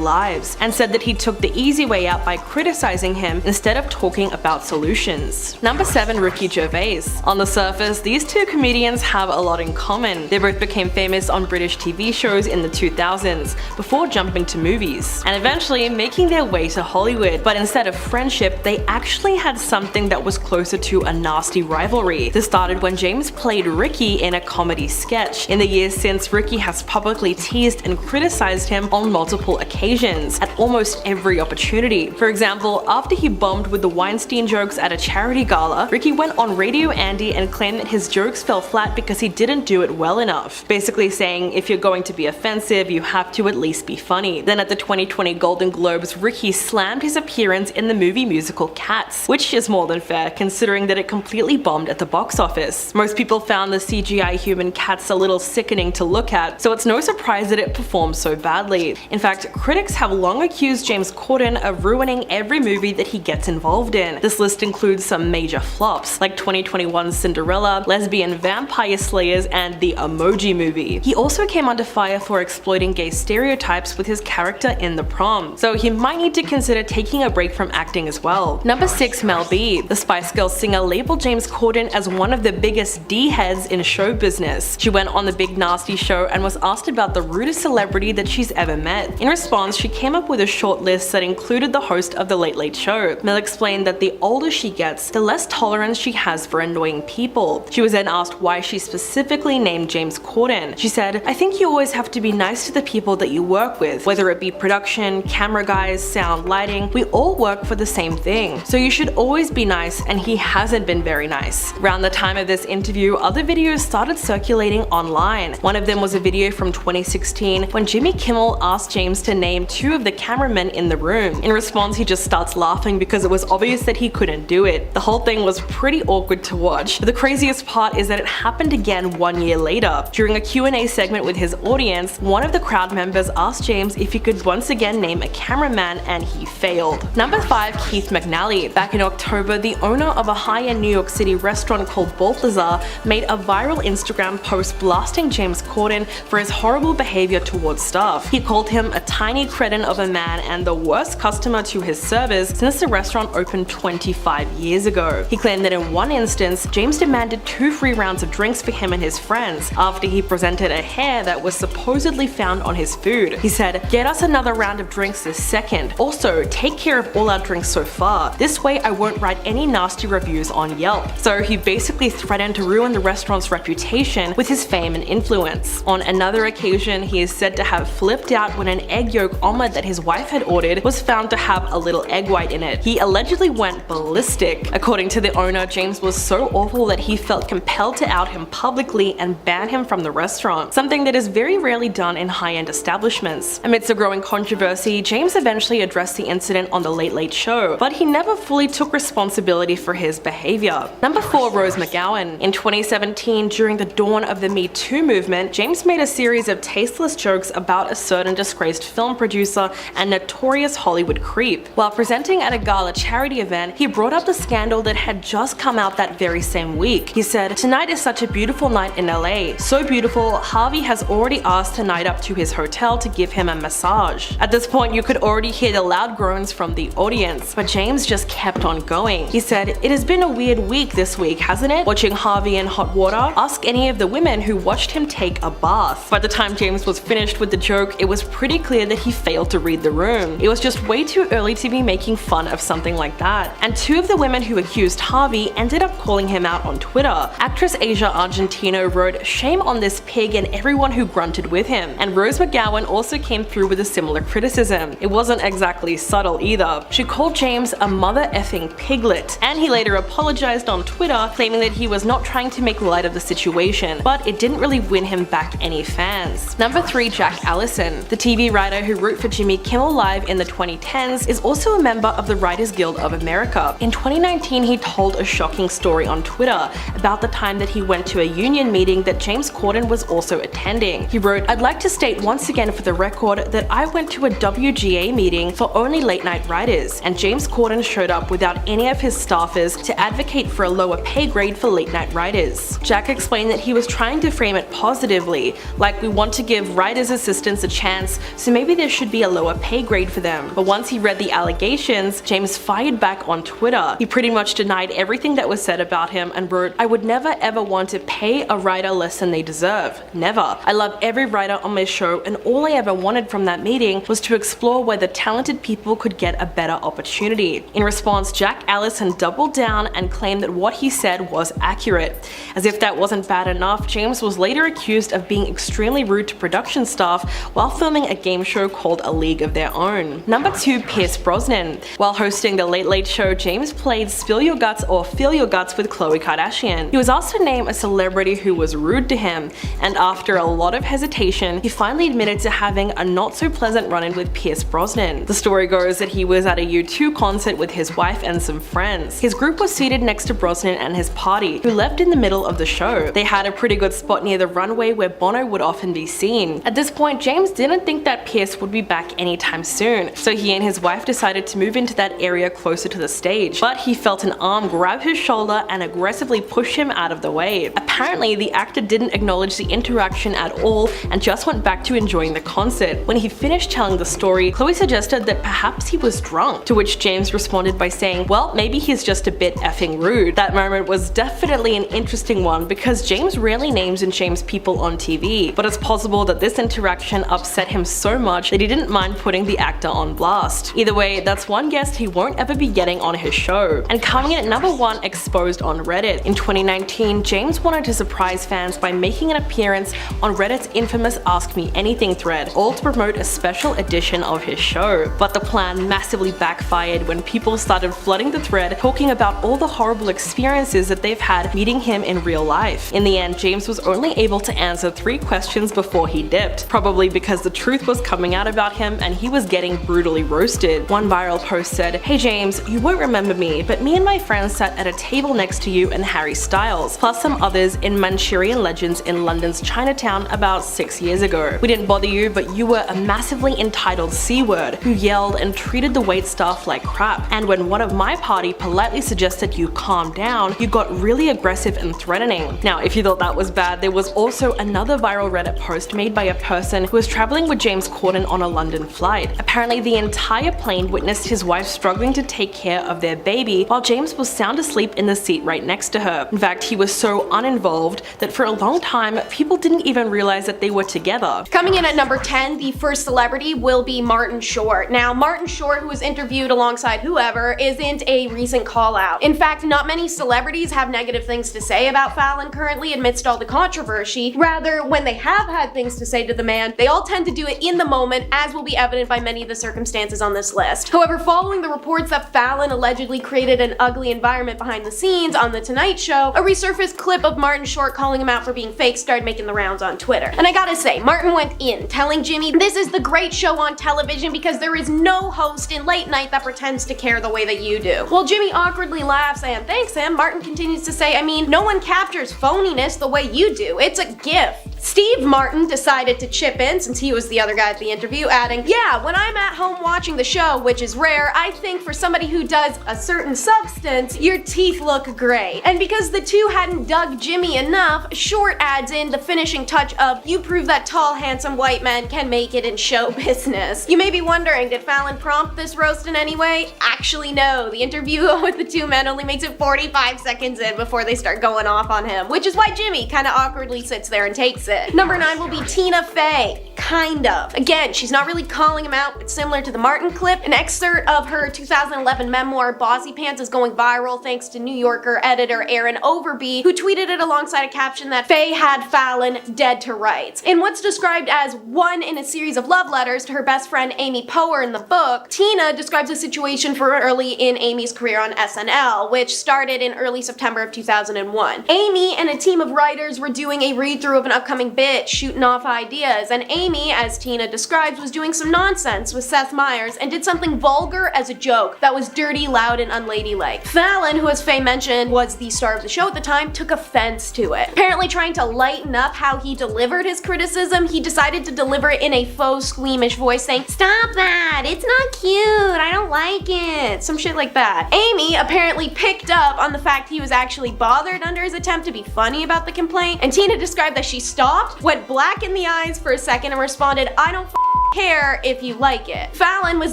lives, and said that he took the easy way out by criticizing him instead of talking about solutions. Number 7, Ricky Gervais. On the surface, these two comedians have a lot in common. They're both became famous on British TV shows in the 2000s, before jumping to movies, and eventually making their way to Hollywood. But instead of friendship, they actually had something that was closer to a nasty rivalry. This started when James played Ricky in a comedy sketch. In the years since, Ricky has publicly teased and criticized him on multiple occasions, at almost every opportunity. For example, after he bombed with the Weinstein jokes at a charity gala, Ricky went on Radio Andy and claimed that his jokes fell flat because he didn't do it well enough. Basically saying, if you're going to be offensive, you have to at least be funny. Then at the 2020 Golden Globes, Ricky slammed his appearance in the movie musical Cats, which is more than fair considering that it completely bombed at the box office. Most people found the CGI human cats a little sickening to look at, so it's no surprise that it performed so badly. In fact, critics have long accused James Corden of ruining every movie that he gets involved in. This list includes some major flops, like 2021's Cinderella, Lesbian Vampire Slayers, and the Emoji Movie. He also came under fire for exploiting gay stereotypes with his character in The Prom, so he might need to consider taking a break from acting as well. Number 6, Mel B. The Spice Girls singer labeled James Corden as one of the biggest D-heads in show business. She went on the Big Nasty show and was asked about the rudest celebrity that she's ever met. In response, she came up with a short list that included the host of The Late Late Show. Mel explained that the older she gets, the less tolerance she has for annoying people. She was then asked why she specifically named James Corden. She said, "I think you always have to be nice to the people that you work with, whether it be production, camera guys, sound, lighting, we all work for the same thing. So you should always be nice, and he hasn't been very nice." Around the time of this interview, other videos started circulating online. One of them was a video from 2016 when Jimmy Kimmel asked James to name 2 of the cameramen in the room. In response, he just starts laughing because it was obvious that he couldn't do it. The whole thing was pretty awkward to watch, but the craziest part is that it happened again 1 year later. During a Q&A segment with his audience, one of the crowd members asked James if he could once again name a cameraman, and he failed. Number 5, Keith McNally. Back in October, the owner of a high-end New York City restaurant called Balthazar made a viral Instagram post blasting James Corden for his horrible behavior towards staff. He called him a tiny cretin of a man and the worst customer to his servers since the restaurant opened 25 years ago. He claimed that in one instance, James demanded 2 free rounds of drinks for him and his friends after he presented a hair that was supposedly found on his food. He said, "Get us another round of drinks this second. Also, take care of all our drinks so far. This way I won't write any nasty reviews on Yelp." So he basically threatened to ruin the restaurant's reputation with his fame and influence. On another occasion, he is said to have flipped out when an egg yolk omelet that his wife had ordered was found to have a little egg white in it. He allegedly went ballistic. According to the owner, James was so awful that he felt compelled to out him publicly and ban him from the restaurant, something that is very rarely done in high-end establishments. Amidst a growing controversy, James eventually addressed the incident on The Late Late Show, but he never fully took responsibility for his behavior. Number 4, Rose McGowan. In 2017, during the dawn of the Me Too movement, James made a series of tasteless jokes about a certain disgraced film producer and notorious Hollywood creep. While presenting at a gala charity event, he brought up the scandal that had just come out that very same week. He said, "Tonight is such a beautiful night in LA. So beautiful, Harvey has already asked to night up to his hotel to give him a massage." At this point, you could already hear the loud groans from the audience, but James just kept on going. He said, "It has been a weird week this week, hasn't it? Watching Harvey in hot water? Ask any of the women who watched him take a bath." By the time James was finished with the joke, it was pretty clear that he failed to read the room. It was just way too early to be making fun of something like that. And 2 of the women who accused Harvey ended up calling him out on Twitter. Actress Asia Argentino wrote, "Shame on this pig and everyone who grunted with him." And Rose McGowan also came through with a similar criticism. It wasn't exactly subtle either. She called James a mother effing piglet, and he later apologized on Twitter, claiming that he was not trying to make light of the situation, but it didn't really win him back any fans. Number 3, Jack Allison. The TV writer who wrote for Jimmy Kimmel Live in the 2010s is also a member of the Writers Guild of America. In 2019, he told a shocking story on Twitter about the time that he went to a union meeting that James Corden was also attending. He wrote, "I'd like to state once again for the record that I went to a WGA meeting for only late night writers, and James Corden showed up without any of his staffers to advocate for a lower pay grade for late night writers." Jack explained that he was trying to frame it positively, like we want to give writers' assistants a chance, so maybe there should be a lower pay grade for them. But once he read the allegations, James fired back on Twitter. He pretty much denied everything that was said about him and wrote, "I would never ever want to pay a writer less than they deserve. Never. I love every writer on my show, and all I ever wanted from that meeting was to explore whether talented people could get a better opportunity. In response, Jack Allison doubled down and claimed that what he said was accurate. As if that wasn't bad enough, James was later accused of being extremely rude to production staff while filming a game show called A League of Their Own. Number 2, Pierce Brosnan. While hosting The Late Late Show, James played Spill Your Guts or Feel Your Guts with Khloe Kardashian. He was asked to name a celebrity who was rude to him, and after a lot of hesitation, he finally admitted to having a not so pleasant run-in with Pierce Brosnan. The story goes that he was at a U2 concert with his wife and some friends. His group was seated next to Brosnan and his party, who left in the middle of the show. They had a pretty good spot near the runway where Bono would often be seen. At this point, James didn't think that Pierce would be back anytime soon, so he and his wife decided to move into that area closer to the stage, but he felt an arm grab his shoulder and aggressively push him out of the way. Apparently, the actor didn't acknowledge the interaction at all and just went back to enjoying the concert. When he finished telling the story, Khloe suggested that perhaps he was drunk, to which James responded by saying, well, maybe he's just a bit effing rude. That moment was definitely an interesting one because James rarely names and shames people on TV, but it's possible that this interaction upset him so much that he didn't mind putting the actor on blast. Either way, that's one guest he won't ever be getting on his show. And coming in at number 1, exposed on Reddit. In 2019, James wanted to surprise fans by making an appearance on Reddit's infamous Ask Me Anything thread, all to promote a special edition of his show. But the plan massively backfired when people started flooding the thread talking about all the horrible experiences that they've had meeting him in real life. In the end, James was only able to answer 3 questions before he dipped, probably because the truth was coming out about him and he was getting brutally roasted. One viral post said, "Hey James, you won't remember me, but me and my friends sat at a table next to you and Harry Styles, plus some others in Manchurian Legends in London's Chinatown about 6 years ago. We didn't bother you, but you were a massively entitled C-word who yelled and treated the waitstaff like crap. And when one of my party politely suggested you calm down, you got really aggressive and threatening." Now, if you thought that was bad, there was also another viral Reddit post made by a person who was traveling with James Corden on a London flight. Apparently, the entire plane witnessed his wife struggling to take care of their baby while James was sound asleep in the seat right next to her. In fact, he was so uninvolved that for a long time, people didn't even realize that they were together. Coming in at number 10, the first celebrity will be Martin Short. Now, Martin Short, who was interviewed alongside whoever, isn't a recent call out. In fact, not many celebrities have negative things to say about Fallon currently amidst all the controversy. Rather, when they have had things to say to the man, they all tend to do it in the moment, as will be evident by many of the circumstances on this list. However, following the reports that Fallon allegedly created an ugly environment behind the scenes on The Tonight Show, a resurfaced clip of Martin Short calling him out for being fake started making the rounds on Twitter. And I gotta say, Martin went in, telling Jimmy, "This is the great show on television because there is no host in late night that pretends to care the way that you do." While Jimmy awkwardly laughs and thanks him, Martin continues to say, "I mean, no one captures phoniness the way you do. It's a gift." Steve Martin decided to chip in since he was the other guy at the interview, adding, "Yeah, when I'm at home watching the show, which is rare, I think for somebody who does a certain substance, your teeth look great." And because the two hadn't dug Jimmy enough, Short adds in the finishing touch of, "You prove that tall, handsome white men can make it in show business." You may be wondering, did Fallon prompt this roast in any way? Actually, no. The interview with the two men only makes it 45 seconds in before they start going off on him, which is why Jimmy kinda awkwardly sits there and takes it. Number 9 will be Tina Fey. Kind of. Again, she's not really calling him out, but similar to the Martin clip, an excerpt of her 2011 memoir Bossy Pants is going viral thanks to New Yorker editor Aaron Overby, who tweeted it alongside a caption that Fey had Fallon dead to rights. In what's described as one in a series of love letters to her best friend Amy Poehler in the book, Tina describes a situation for early in Amy's career on SNL, which started in early September of 2001. Amy and a team of writers were doing a read-through of an upcoming bit, shooting off ideas, and Amy, as Tina describes, was doing some nonsense with Seth Meyers and did something vulgar as a joke that was dirty, loud, and unladylike. Fallon, who as Faye mentioned was the star of the show at the time, took offense to it. Apparently trying to lighten up how he delivered his criticism, he decided to deliver it in a faux squeamish voice saying, "Stop that, it's not cute, I don't like it," some shit like that. Amy apparently picked up on the fact he was actually bothered under his attempt to be funny about the complaint, and Tina described that she stopped, went black in the eyes for a second, and responded, "I don't care if you like it. Fallon was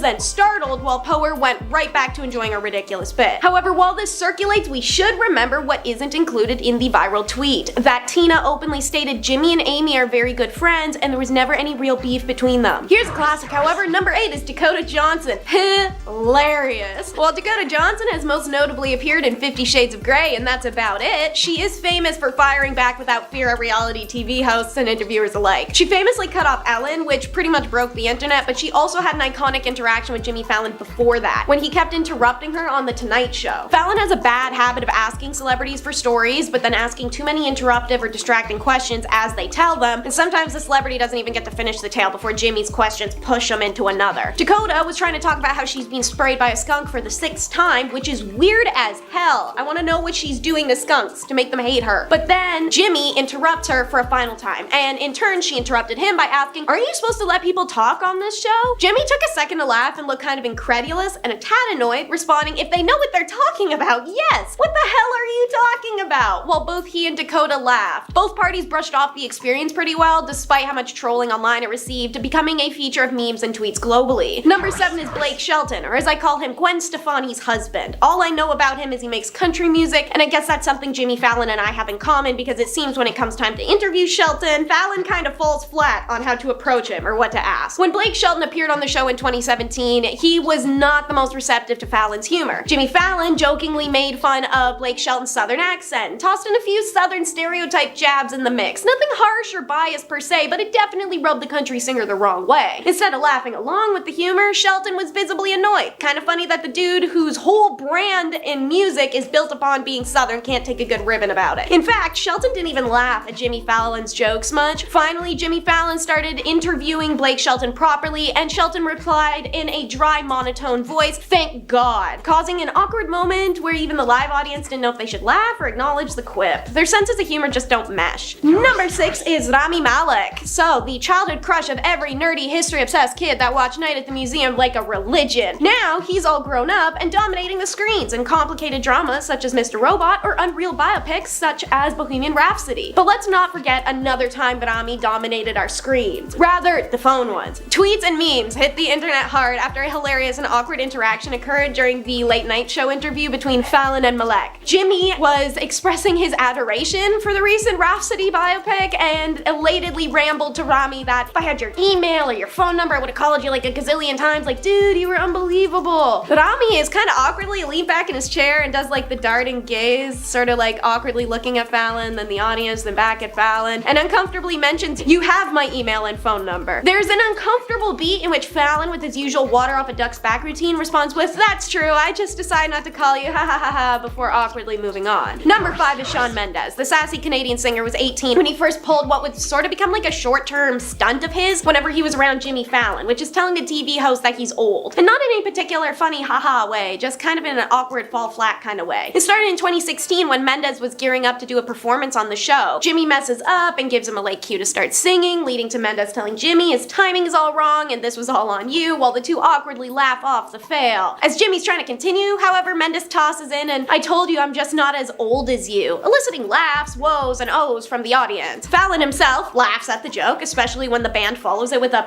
then startled while Poher went right back to enjoying a ridiculous bit. However, while this circulates, we should remember what isn't included in the viral tweet. That Tina openly stated Jimmy and Amy are very good friends and there was never any real beef between them. Here's a classic, however. Number 8 is Dakota Johnson. Hilarious. While Dakota Johnson has most notably appeared in 50 Shades of Grey and that's about it, she is famous for firing back without fear at reality TV hosts and interviewers alike. She famously cut off Ellen, which pretty much broke the internet, but she also had an iconic interaction with Jimmy Fallon before that, when he kept interrupting her on The Tonight Show. Fallon has a bad habit of asking celebrities for stories, but then asking too many interruptive or distracting questions as they tell them, and sometimes the celebrity doesn't even get to finish the tale before Jimmy's questions push them into another. Dakota was trying to talk about how she's being sprayed by a skunk for the 6th time, which is weird as hell. I want to know what she's doing to skunks to make them hate her. But then Jimmy interrupts her for a final time, and in turn she interrupted him by asking, "Aren't you supposed to let people talk on this show?" Jimmy took a second to laugh and looked kind of incredulous and a tad annoyed, responding, "If they know what they're talking about, yes! What the hell are you talking about?" While both he and Dakota laughed. Both parties brushed off the experience pretty well, despite how much trolling online it received, becoming a feature of memes and tweets globally. Number 7 is Blake Shelton, or as I call him, Gwen Stefani's husband. All I know about him is he makes country music, and I guess that's something Jimmy Fallon and I have in common because it seems when it comes time to interview Shelton, Fallon kind of falls flat on how to approach him or what to ask. When Blake Shelton appeared on the show in 2017, he was not the most receptive to Fallon's humor. Jimmy Fallon jokingly made fun of Blake Shelton's southern accent and tossed in a few southern stereotype jabs in the mix. Nothing harsh or biased per se, but it definitely rubbed the country singer the wrong way. Instead of laughing along with the humor, Shelton was visibly annoyed. Kind of funny that the dude whose whole brand in music is built upon being southern can't take a good ribbon about it. In fact, Shelton didn't even laugh at Jimmy Fallon's jokes much. Finally, Jimmy Fallon started interviewing Blake Shelton properly, and Shelton replied in a dry, monotone voice, "Thank God," causing an awkward moment where even the live audience didn't know if they should laugh or acknowledge the quip. Their senses of humor just don't mesh. Number 6 is Rami Malek. So, the childhood crush of every nerdy, history-obsessed kid that watched Night at the Museum like a religion. Now, he's all grown up and dominating the screens in complicated dramas such as Mr. Robot or unreal biopics such as Bohemian Rhapsody. But let's not forget another time Rami dominated our screens. Rather, the phone ones. Tweets and memes hit the internet hard after a hilarious and awkward interaction occurred during the late night show interview between Fallon and Malek. Jimmy was expressing his adoration for the recent Rhapsody biopic and elatedly rambled to Rami that if I had your email or your phone number, I would have called you like a gazillion times, like, dude, you were unbelievable. Rami is kind of awkwardly leaned back in his chair and does like the darting gaze, sort of like awkwardly looking at Fallon, then the audience, then back at Fallon, and uncomfortably mentions, "You have my email and phone number." There's an uncomfortable beat in which Fallon, with his usual water off a duck's back routine, responds with, "That's true, I just decided not to call you, ha ha ha ha," before awkwardly moving on. Number 5 is Shawn Mendes. The sassy Canadian singer was 18 when he first pulled what would sort of become like a short-term stunt of his whenever he was around Jimmy Fallon, which is telling the TV host that he's old. And not in any particular funny haha way, just kind of in an awkward fall flat kind of way. It started in 2016 when Mendes was gearing up to do a performance on the show. Jimmy messes up and gives him a late cue to start singing, leading to Mendes telling Jimmy his timing is all wrong and this was all on you, while the two awkwardly laugh off the fail. As Jimmy's trying to continue, however, Mendes tosses in and "I told you I'm just not as old as you," eliciting laughs, woes, and ohs from the audience. Fallon himself laughs at the joke, especially when the band follows it with a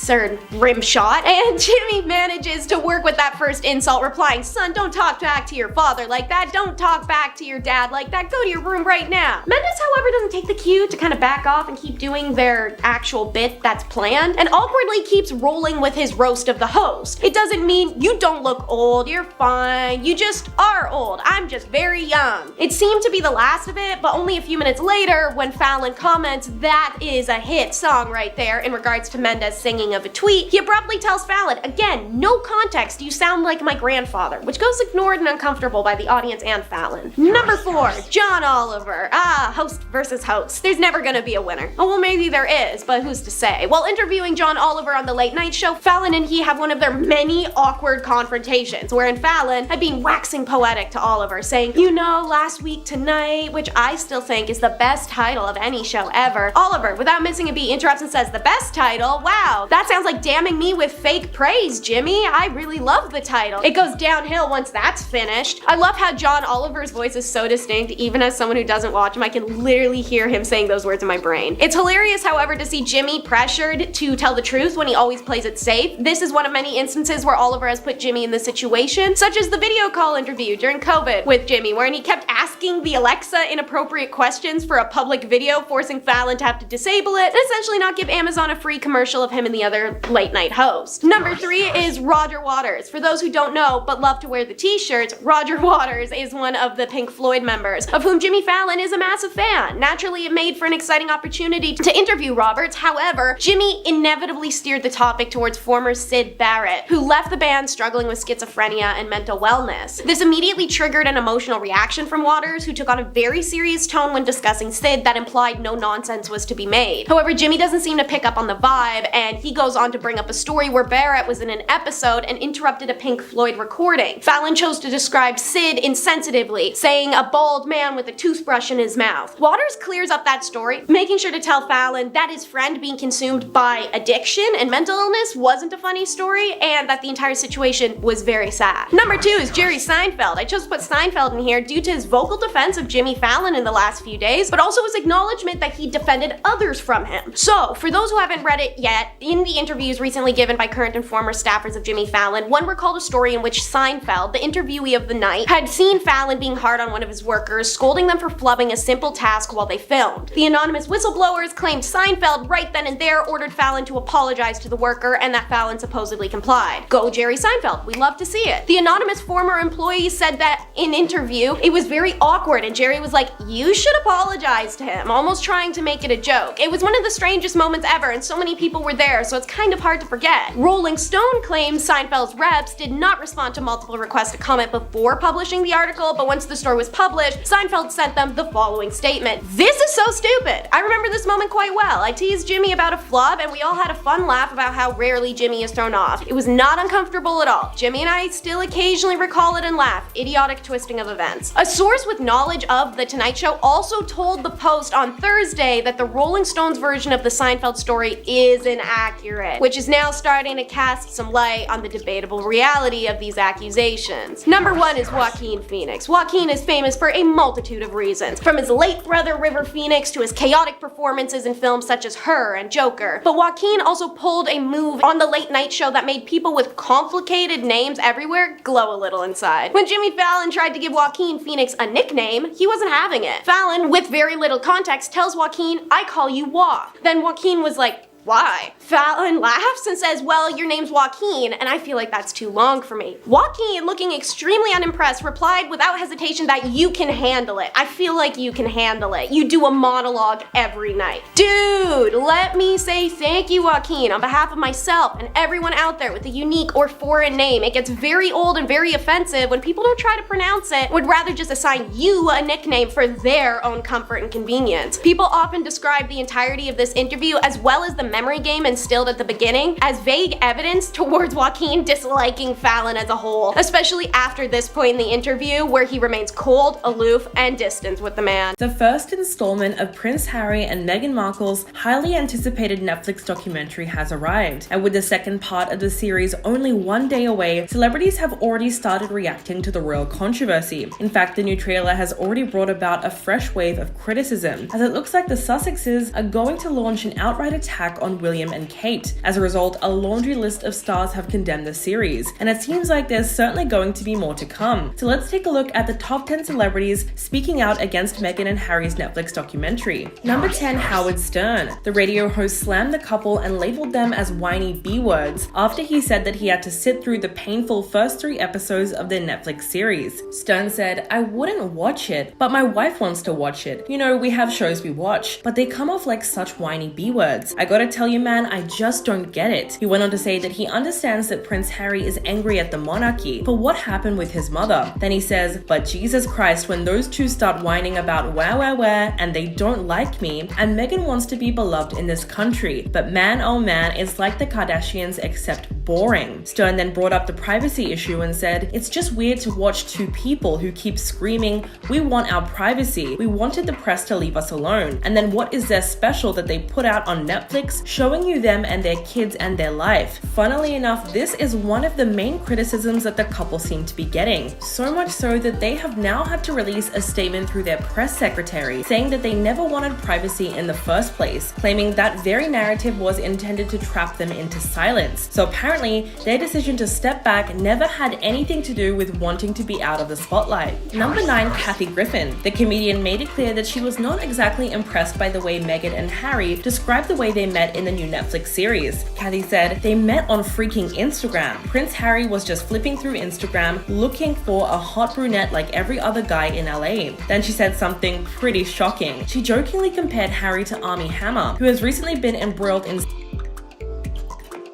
or rim shot, and Jimmy manages to work with that first insult, replying, "Son, don't talk back to your father like that, don't talk back to your dad like that, go to your room right now." Mendes, however, doesn't take the cue to kind of back off and keep doing their actual bit that's planned, and awkwardly keeps rolling with his roast of the host. It doesn't mean "you don't look old, you're fine, you just are old, I'm just very young." It seemed to be the last of it, but only a few minutes later when Fallon comments, "That is a hit song right there," in regards to Mendes singing of a tweet, he abruptly tells Fallon, again, no context, "You sound like my grandfather," which goes ignored and uncomfortable by the audience and Fallon. Number 4, John Oliver. Host versus host. There's never gonna be a winner. Oh, well, maybe there is, but who's to say? While interviewing John Oliver on the late night show, Fallon and he have one of their many awkward confrontations, wherein Fallon had been waxing poetic to Oliver, saying, "You know, last week tonight," which I still think is the best title of any show ever. Oliver, without missing a beat, interrupts and says, "The best title? Wow, that's That sounds like damning me with fake praise, Jimmy. I really love the title. It goes downhill once that's finished. I love how John Oliver's voice is so distinct. Even as someone who doesn't watch him, I can literally hear him saying those words in my brain. It's hilarious, however, to see Jimmy pressured to tell the truth when he always plays it safe. This is one of many instances where Oliver has put Jimmy in this situation, such as the video call interview during COVID with Jimmy, wherein he kept asking the Alexa inappropriate questions for a public video, forcing Fallon to have to disable it, and essentially not give Amazon a free commercial of him and the other late night host. Number 3 is Roger Waters. For those who don't know but love to wear the t-shirts, Roger Waters is one of the Pink Floyd members, of whom Jimmy Fallon is a massive fan. Naturally, it made for an exciting opportunity to interview Roberts. However, Jimmy inevitably steered the topic towards former Syd Barrett, who left the band struggling with schizophrenia and mental wellness. This immediately triggered an emotional reaction from Waters, who took on a very serious tone when discussing Syd that implied no nonsense was to be made. However, Jimmy doesn't seem to pick up on the vibe, and he goes on to bring up a story where Barrett was in an episode and interrupted a Pink Floyd recording. Fallon chose to describe Syd insensitively, saying a bald man with a toothbrush in his mouth. Waters clears up that story, making sure to tell Fallon that his friend being consumed by addiction and mental illness wasn't a funny story, and that the entire situation was very sad. Number 2 is Jerry Seinfeld. I chose to put Seinfeld in here due to his vocal defense of Jimmy Fallon in the last few days, but also his acknowledgement that he defended others from him. So, for those who haven't read it yet, in the interviews recently given by current and former staffers of Jimmy Fallon, one recalled a story in which Seinfeld, the interviewee of the night, had seen Fallon being hard on one of his workers, scolding them for flubbing a simple task while they filmed. The anonymous whistleblowers claimed Seinfeld right then and there ordered Fallon to apologize to the worker, and that Fallon supposedly complied. Go Jerry Seinfeld, we love to see it. The anonymous former employee said that in interview, it was very awkward and Jerry was like, you should apologize to him, almost trying to make it a joke. It was one of the strangest moments ever, and so many people were there, so it's kind of hard to forget. Rolling Stone claims Seinfeld's reps did not respond to multiple requests to comment before publishing the article, but once the story was published, Seinfeld sent them the following statement. This is so stupid. I remember this moment quite well. I teased Jimmy about a flub, and we all had a fun laugh about how rarely Jimmy is thrown off. It was not uncomfortable at all. Jimmy and I still occasionally recall it and laugh. Idiotic twisting of events. A source with knowledge of The Tonight Show also told the Post on Thursday that the Rolling Stones version of the Seinfeld story is inaccurate, which is now starting to cast some light on the debatable reality of these accusations. Number 1 is Joaquin Phoenix. Joaquin is famous for a multitude of reasons, from his late brother River Phoenix to his chaotic performances in films such as Her and Joker. But Joaquin also pulled a move on The Late Night Show that made people with complicated names everywhere glow a little inside. When Jimmy Fallon tried to give Joaquin Phoenix a nickname, he wasn't having it. Fallon, with very little context, tells Joaquin, I call you Wa. Then Joaquin was like, why? Fallon laughs and says, well, your name's Joaquin, and I feel like that's too long for me. Joaquin, looking extremely unimpressed, replied without hesitation that you can handle it. I feel like you can handle it. You do a monologue every night. Dude, let me say thank you, Joaquin, on behalf of myself and everyone out there with a unique or foreign name. It gets very old and very offensive when people don't try to pronounce it, would rather just assign you a nickname for their own comfort and convenience. People often describe the entirety of this interview, as well as the memory game instilled at the beginning, as vague evidence towards Joaquin disliking Fallon as a whole, especially after this point in the interview where he remains cold, aloof, and distant with the man. The first installment of Prince Harry and Meghan Markle's highly anticipated Netflix documentary has arrived, and with the second part of the series only one day away, celebrities have already started reacting to the royal controversy. In fact, the new trailer has already brought about a fresh wave of criticism, as it looks like the Sussexes are going to launch an outright attack on William and Kate. As a result, a laundry list of stars have condemned the series, and it seems like there's certainly going to be more to come. So let's take a look at the top 10 celebrities speaking out against Meghan and Harry's Netflix documentary. Number 10, Howard Stern. The radio host slammed the couple and labeled them as whiny B-words after he said that he had to sit through the painful first 3 episodes of their Netflix series. Stern said, I wouldn't watch it, but my wife wants to watch it. You know, we have shows we watch, but they come off like such whiny B-words. I gotta tell you, man, I just don't get it. He went on to say that he understands that Prince Harry is angry at the monarchy for what happened with his mother. Then he says, but Jesus Christ, when those two start whining about where, and they don't like me, and Meghan wants to be beloved in this country, but man, oh man, it's like the Kardashians except boring. Stern then brought up the privacy issue and said, it's just weird to watch two people who keep screaming, we want our privacy, we wanted the press to leave us alone, and then what is there special that they put out on Netflix showing you them and their kids and their life. Funnily enough, this is one of the main criticisms that the couple seem to be getting. So much so that they have now had to release a statement through their press secretary saying that they never wanted privacy in the first place, claiming that very narrative was intended to trap them into silence. So apparently, their decision to step back never had anything to do with wanting to be out of the spotlight. Number 9, Kathy Griffin. The comedian made it clear that she was not exactly impressed by the way Meghan and Harry described the way they met in the new Netflix series. Kathy said, "They met on freaking Instagram. Prince Harry was just flipping through Instagram looking for a hot brunette like every other guy in LA." Then she said something pretty shocking. She jokingly compared Harry to Armie Hammer, who has recently been embroiled in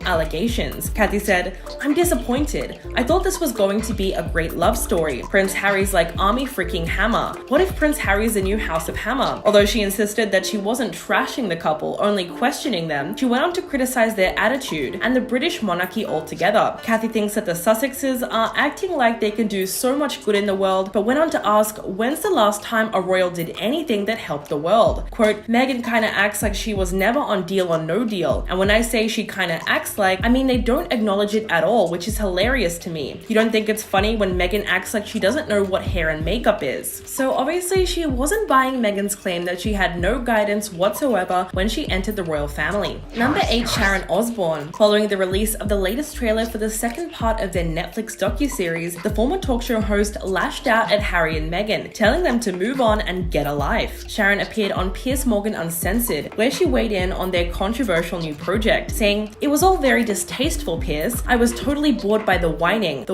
allegations. Kathy said, "I'm disappointed. I thought this was going to be a great love story. Prince Harry's like Armie freaking Hammer. What if Prince Harry's the new House of Hammer?" Although she insisted that she wasn't trashing the couple, only questioning them, she went on to criticize their attitude and the British monarchy altogether. Kathy thinks that the Sussexes are acting like they can do so much good in the world, but went on to ask, when's the last time a royal did anything that helped the world? Quote, "Meghan kinda acts like she was never on Deal or No Deal. And when I say she kinda acts like, I mean they don't acknowledge it at all, which is hilarious to me. You don't think it's funny when Meghan acts like she doesn't know what hair and makeup is?" So obviously she wasn't buying Meghan's claim that she had no guidance whatsoever when she entered the royal family. Number 8, Sharon Osbourne. Following the release of the latest trailer for the second part of their Netflix docuseries, the former talk show host lashed out at Harry and Meghan, telling them to move on and get a life. Sharon appeared on Piers Morgan Uncensored, where she weighed in on their controversial new project, saying, "It was all very distasteful, Piers. I was totally bored by the whining.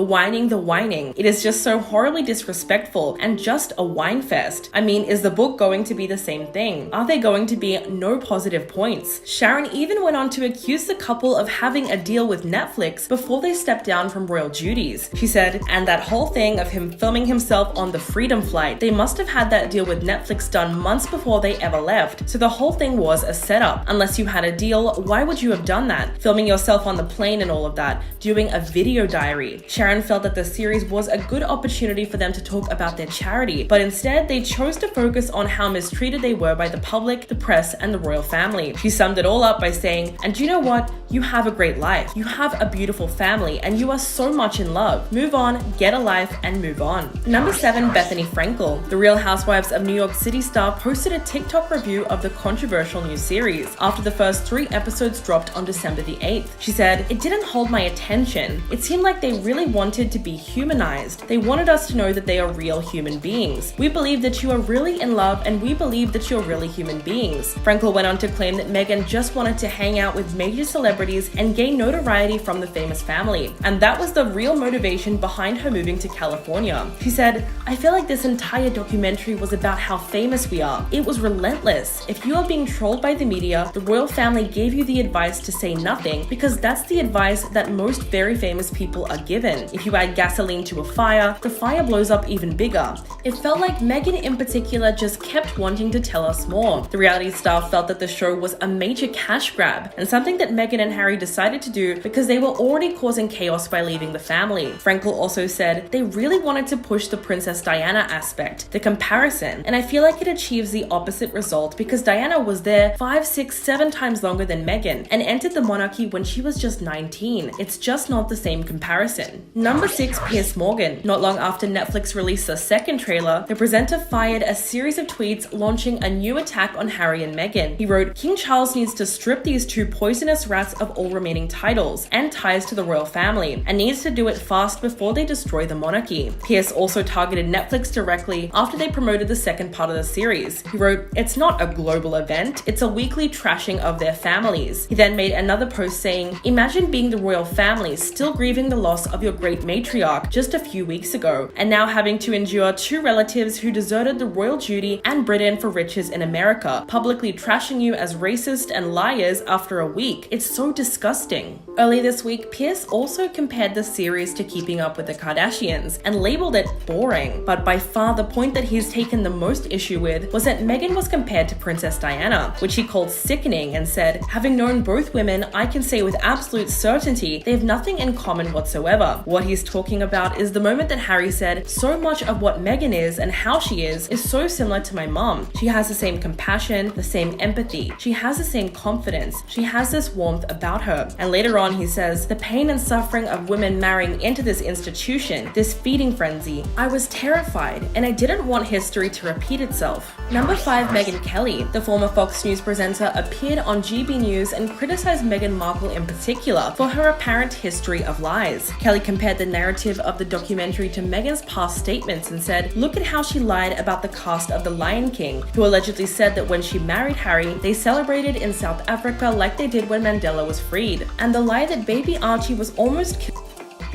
It is just so horribly disrespectful and just a whine fest. I mean, is the book going to be the same thing? Are there going to be no positive points?" Sharon even went on to accuse the couple of having a deal with Netflix before they stepped down from royal duties. She said, "And that whole thing of him filming himself on the Freedom Flight, they must have had that deal with Netflix done months before they ever left. So the whole thing was a setup. Unless you had a deal, why would you have done that? Filming yourself on the plane and all of that, doing a video diary." Sharon felt that the series was a good opportunity for them to talk about their charity, but instead they chose to focus on how mistreated they were by the public, the press, and the royal family. She summed it all up by saying, "And you know what? You have a great life. You have a beautiful family, and you are so much in love. Move on, get a life, and move on." Number 7, Bethany Frankel. The Real Housewives of New York City star posted a TikTok review of the controversial new series after the first 3 episodes dropped on December the 8th. She said, "It didn't hold my attention. It seemed like they really wanted to be humanized. They wanted us to know that they are real human beings. We believe that you are really in love, and we believe that you're really human beings." Frankel went on to claim that Meghan just wanted to hang out with major celebrities and gain notoriety from the famous family, and that was the real motivation behind her moving to California. She said, "I feel like this entire documentary was about how famous we are. It was relentless. If you are being trolled by the media, the royal family gave you the advice to say nothing because that's the advice that most very famous people are given. If you add gasoline to a fire, the fire blows up even bigger." It felt like Meghan in particular just kept wanting to tell us more. The reality star felt that the show was a major cash grab and something that Meghan and Harry decided to do because they were already causing chaos by leaving the family. Frankel also said they really wanted to push the Princess Diana aspect, the comparison, and I feel like it achieves the opposite result because Diana was there 5, 6, 7 times longer than Meghan and entered the monarchy when she was just 19. It's just not the same comparison. Number 6, Piers Morgan. Not long after Netflix released the second trailer, the presenter fired a series of tweets launching a new attack on Harry and Meghan. He wrote, "King Charles needs to strip these 2 poisonous rats of all remaining titles and ties to the royal family, and needs to do it fast before they destroy the monarchy." Piers also targeted Netflix directly after they promoted the second part of the series. He wrote, "It's not a global event, it's a weekly trashing of their families." He then made another post saying, "Imagine being the royal family, still grieving the loss of your great matriarch just a few weeks ago, and now having to endure 2 relatives who deserted the royal duty and Britain for riches in America, publicly trashing you as racist and liars after a week. It's so so disgusting. Early this week, Pierce also compared the series to Keeping Up with the Kardashians and labeled it boring. But by far the point that he's taken the most issue with was that Meghan was compared to Princess Diana, which he called sickening and said, "Having known both women, I can say with absolute certainty they have nothing in common whatsoever." What he's talking about is the moment that Harry said, "So much of what Meghan is and how she is so similar to my mom. She has the same compassion, the same empathy. She has the same confidence. She has this warmth about her." And later on he says, "The pain and suffering of women marrying into this institution, this feeding frenzy, I was terrified and I didn't want history to repeat itself." Number 5, Megyn Kelly. The former Fox News presenter appeared on GB News and criticized Meghan Markle in particular for her apparent history of lies. Kelly compared the narrative of the documentary to Meghan's past statements and said, "Look at how she lied about the cast of The Lion King, who allegedly said that when she married Harry, they celebrated in South Africa like they did when Mandela was freed. And the lie that baby Archie was almost killed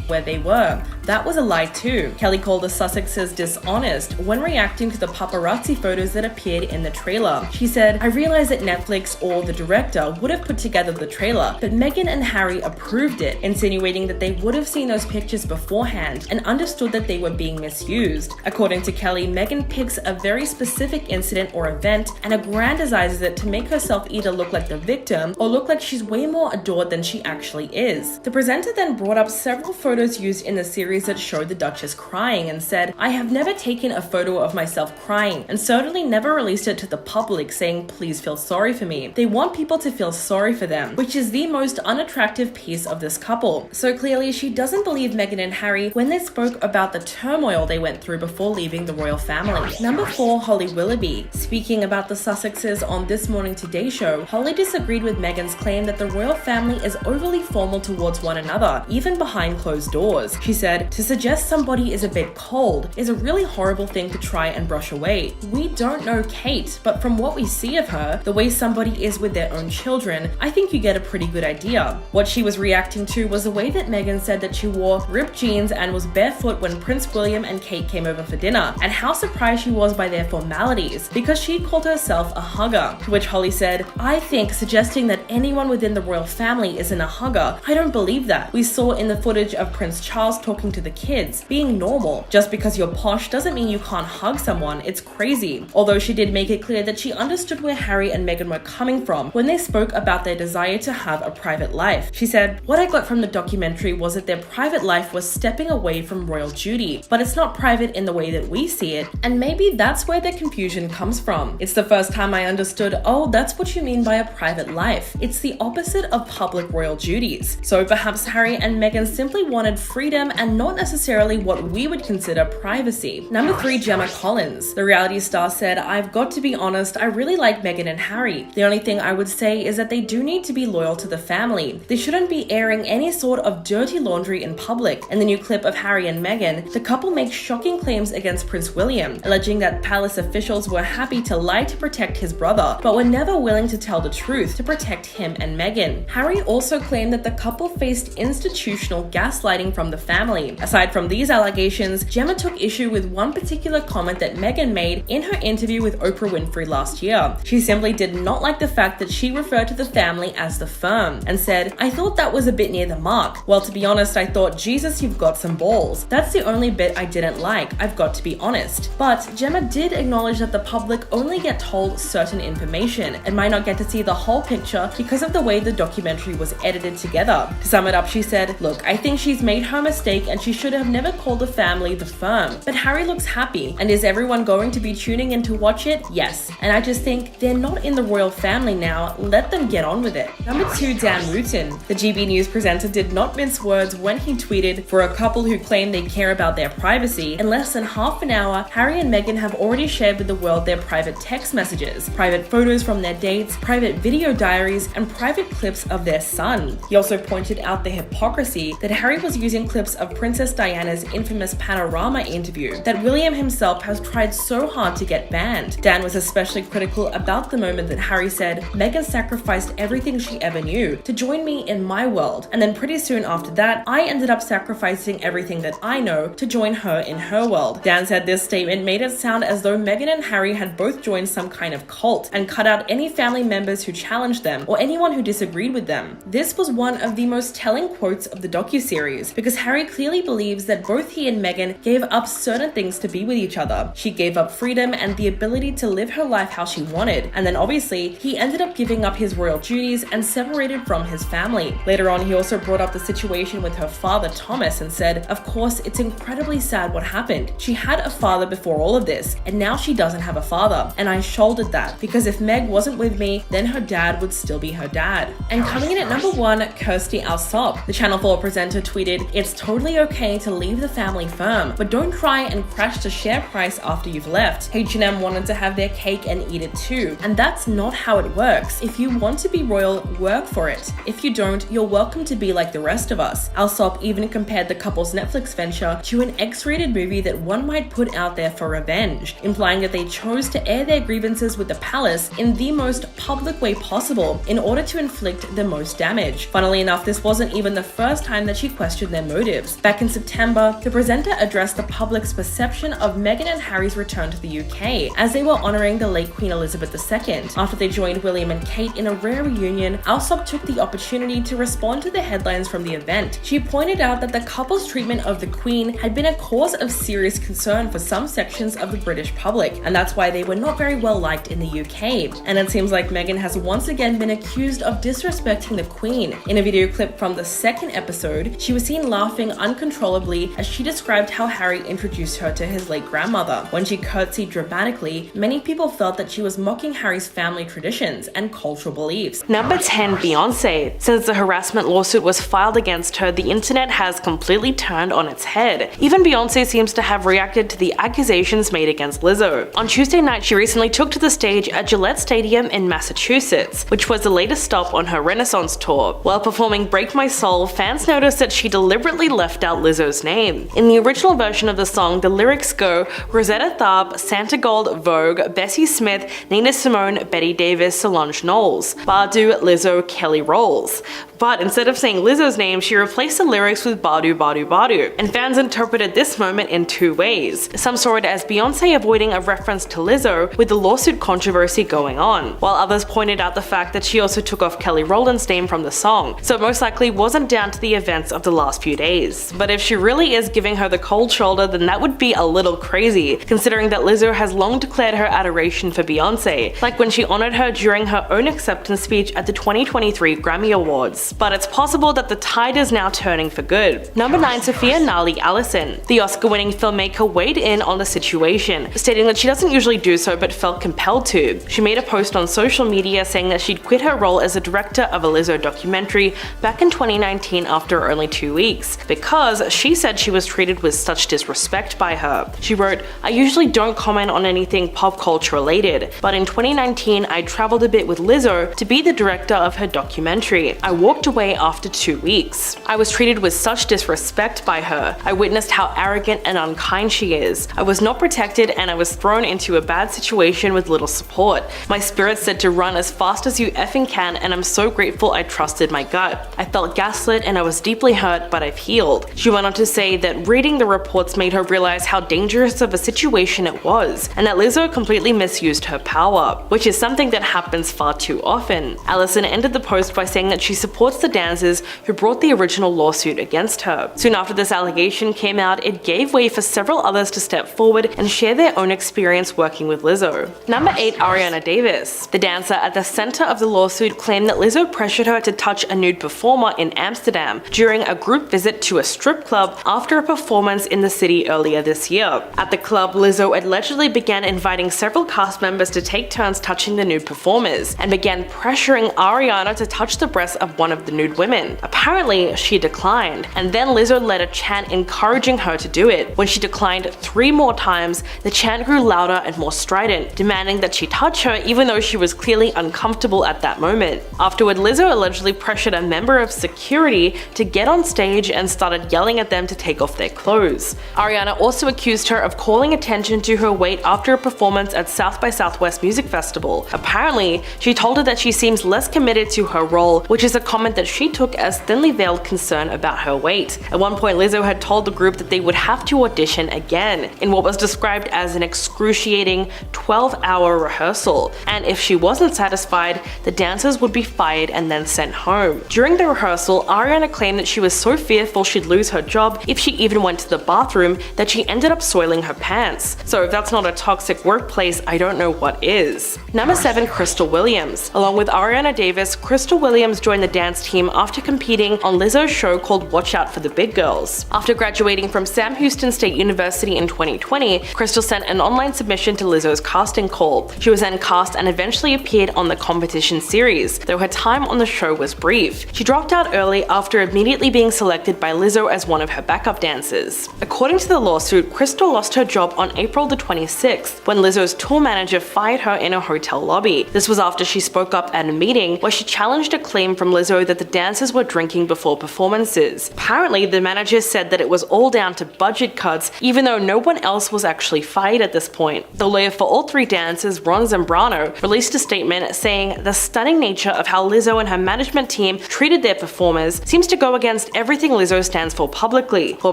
where they were. That was a lie too." Kelly called the Sussexes dishonest when reacting to the paparazzi photos that appeared in the trailer. She said, "I realized that Netflix or the director would have put together the trailer, but Meghan and Harry approved it," insinuating that they would have seen those pictures beforehand and understood that they were being misused. According to Kelly, Meghan picks a very specific incident or event and aggrandizes it to make herself either look like the victim or look like she's way more adored than she actually is. The presenter then brought up several photos used in the series that showed the Duchess crying and said, "I have never taken a photo of myself crying and certainly never released it to the public saying, 'Please feel sorry for me.' They want people to feel sorry for them, which is the most unattractive piece of this couple." So clearly she doesn't believe Meghan and Harry when they spoke about the turmoil they went through before leaving the royal family. Number 4, Holly Willoughby. Speaking about the Sussexes on This Morning Today show, Holly disagreed with Meghan's claim that the royal family is overly formal towards one another, even behind closed doors. She said, "To suggest somebody is a bit cold is a really horrible thing to try and brush away. We don't know Kate, but from what we see of her, the way somebody is with their own children, I think you get a pretty good idea." What she was reacting to was the way that Meghan said that she wore ripped jeans and was barefoot when Prince William and Kate came over for dinner, and how surprised she was by their formalities, because she called herself a hugger. To which Holly said, "I think suggesting that anyone within the royal family isn't a hugger, I don't believe that. We saw in the footage of Prince Charles talking to the kids, being normal. Just because you're posh doesn't mean you can't hug someone. It's crazy." Although she did make it clear that she understood where Harry and Meghan were coming from when they spoke about their desire to have a private life. She said, "What I got from the documentary was that their private life was stepping away from royal duty, but it's not private in the way that we see it, and maybe that's where the confusion comes from. It's the first time I understood, oh, that's what you mean by a private life. It's the opposite of public royal duties." So perhaps Harry and Meghan simply wanted freedom and not necessarily what we would consider privacy. Number 3, Gemma Collins. The reality star said, "I've got to be honest, I really like Meghan and Harry. The only thing I would say is that they do need to be loyal to the family. They shouldn't be airing any sort of dirty laundry in public." In the new clip of Harry and Meghan, the couple makes shocking claims against Prince William, alleging that palace officials were happy to lie to protect his brother, but were never willing to tell the truth to protect him and Meghan. Harry also claimed that the couple faced institutional gaslighting from the family. Aside from these allegations, Gemma took issue with one particular comment that Meghan made in her interview with Oprah Winfrey last year. She simply did not like the fact that she referred to the family as the firm and said, "I thought that was a bit near the mark. Well, to be honest, I thought, Jesus, you've got some balls. That's the only bit I didn't like, I've got to be honest." But Gemma did acknowledge that the public only get told certain information and might not get to see the whole picture because of the way the documentary was edited together. To sum it up, she said, "Look, I think she's made her mistake and she should have never called the family the firm. But Harry looks happy, and is everyone going to be tuning in to watch it? Yes. And I just think they're not in the royal family now, let them get on with it." Number 2, Dan Wooten. The GB News presenter did not mince words when he tweeted, "For a couple who claim they care about their privacy, in less than half an hour, Harry and Meghan have already shared with the world their private text messages, private photos from their dates, private video diaries, and private clips of their son." He also pointed out the hypocrisy that Harry was using clips of Prince Princess Diana's infamous Panorama interview that William himself has tried so hard to get banned. Dan was especially critical about the moment that Harry said, "Meghan sacrificed everything she ever knew to join me in my world, and then pretty soon after that, I ended up sacrificing everything that I know to join her in her world." Dan said this statement made it sound as though Meghan and Harry had both joined some kind of cult and cut out any family members who challenged them or anyone who disagreed with them. This was one of the most telling quotes of the docuseries because Harry clearly believes that both he and Meghan gave up certain things to be with each other. She gave up freedom and the ability to live her life how she wanted, and then obviously he ended up giving up his royal duties and separated from his family. Later on, he also brought up the situation with her father Thomas and said, "Of course, it's incredibly sad what happened. She had a father before all of this, and now she doesn't have a father, and I shouldered that because if Meg wasn't with me, then her dad would still be her dad." And coming in at number 1, Kirsty Alsop. The Channel 4 presenter tweeted, "It's totally okay to leave the family firm, but don't try and crash the share price after you've left. H&M wanted to have their cake and eat it too, and that's not how it works. If you want to be royal, work for it. If you don't, you're welcome to be like the rest of us." Alsop even compared the couple's Netflix venture to an X-rated movie that one might put out there for revenge, implying that they chose to air their grievances with the palace in the most public way possible in order to inflict the most damage. Funnily enough, this wasn't even the first time that she questioned their motives. Back in September, the presenter addressed the public's perception of Meghan and Harry's return to the UK as they were honoring the late Queen Elizabeth II. After they joined William and Kate in a rare reunion, Alsop took the opportunity to respond to the headlines from the event. She pointed out that the couple's treatment of the Queen had been a cause of serious concern for some sections of the British public, and that's why they were not very well liked in the UK. And it seems like Meghan has once again been accused of disrespecting the Queen. In a video clip from the second episode, she was seen laughing uncontrollably as she described how Harry introduced her to his late grandmother. When she curtsied dramatically, many people felt that she was mocking Harry's family traditions and cultural beliefs. Number 10, Beyonce. Since the harassment lawsuit was filed against her, the internet has completely turned on its head. Even Beyonce seems to have reacted to the accusations made against Lizzo. On Tuesday night, she recently took to the stage at Gillette Stadium in Massachusetts, which was the latest stop on her Renaissance tour. While performing Break My Soul, fans noticed that she deliberately left out Lizzo's name. In the original version of the song, the lyrics go Rosetta Tharpe, Santa Gold, Vogue, Bessie Smith, Nina Simone, Betty Davis, Solange Knowles, Badu, Lizzo, Kelly Rolls. But instead of saying Lizzo's name, she replaced the lyrics with Badu Badu Badu, and fans interpreted this moment in two ways. Some saw it as Beyonce avoiding a reference to Lizzo with the lawsuit controversy going on, while others pointed out the fact that she also took off Kelly Rowland's name from the song, so it most likely wasn't down to the events of the last few days. But if she really is giving her the cold shoulder, then that would be a little crazy, considering that Lizzo has long declared her adoration for Beyonce, like when she honored her during her own acceptance speech at the 2023 Grammy Awards. But it's possible that the tide is now turning for good. Number 9, Sophia Nali Allison. The Oscar-winning filmmaker weighed in on the situation, stating that she doesn't usually do so but felt compelled to. She made a post on social media saying that she'd quit her role as a director of a Lizzo documentary back in 2019 after only 2 weeks, because she said she was treated with such disrespect by her. She wrote, "I usually don't comment on anything pop culture related, but in 2019 I traveled a bit with Lizzo to be the director of her documentary. I walked away after 2 weeks. I was treated with such disrespect by her. I witnessed how arrogant and unkind she is. I was not protected and I was thrown into a bad situation with little support. My spirit said to run as fast as you effing can, and I'm so grateful I trusted my gut. I felt gaslit and I was deeply hurt, but I've healed." She went on to say that reading the reports made her realize how dangerous of a situation it was, and that Lizzo completely misused her power, which is something that happens far too often. Allison ended the post by saying that she supports the dancers who brought the original lawsuit against her. Soon after this allegation came out, it gave way for several others to step forward and share their own experience working with Lizzo. Number 8, Ariana Davis. The dancer at the center of the lawsuit claimed that Lizzo pressured her to touch a nude performer in Amsterdam during a group visit to a strip club after a performance in the city earlier this year. At the club, Lizzo allegedly began inviting several cast members to take turns touching the nude performers, and began pressuring Ariana to touch the breasts of one of the nude women. Apparently, she declined, and then Lizzo led a chant encouraging her to do it. When she declined 3 more times, the chant grew louder and more strident, demanding that she touch her even though she was clearly uncomfortable at that moment. Afterward, Lizzo allegedly pressured a member of security to get on stage and started yelling yelling at them to take off their clothes. Ariana also accused her of calling attention to her weight after a performance at South by Southwest Music Festival. Apparently, she told her that she seems less committed to her role, which is a comment that she took as thinly veiled concern about her weight. At one point, Lizzo had told the group that they would have to audition again in what was described as an excruciating 12-hour rehearsal, and if she wasn't satisfied, the dancers would be fired and then sent home. During the rehearsal, Ariana claimed that she was so fearful she'd lose her job if she even went to the bathroom that she ended up soiling her pants. So if that's not a toxic workplace, I don't know what is. Number 7. Crystal Williams. Along with Ariana Davis, Crystal Williams joined the dance team after competing on Lizzo's show called Watch Out for the Big Girls. After graduating from Sam Houston State University in 2020, Crystal sent an online submission to Lizzo's casting call. She was then cast and eventually appeared on the competition series, though her time on the show was brief. She dropped out early after immediately being selected by Lizzo as one of her backup dancers. According to the lawsuit, Crystal lost her job on April the 26th when Lizzo's tour manager fired her in a hotel lobby. This was after she spoke up at a meeting where she challenged a claim from Lizzo that the dancers were drinking before performances. Apparently, the manager said that it was all down to budget cuts, even though no one else was actually fired at this point. The lawyer for all three dancers, Ron Zambrano, released a statement saying the stunning nature of how Lizzo and her management team treated their performers seems to go against everything Lizzo stands for publicly, while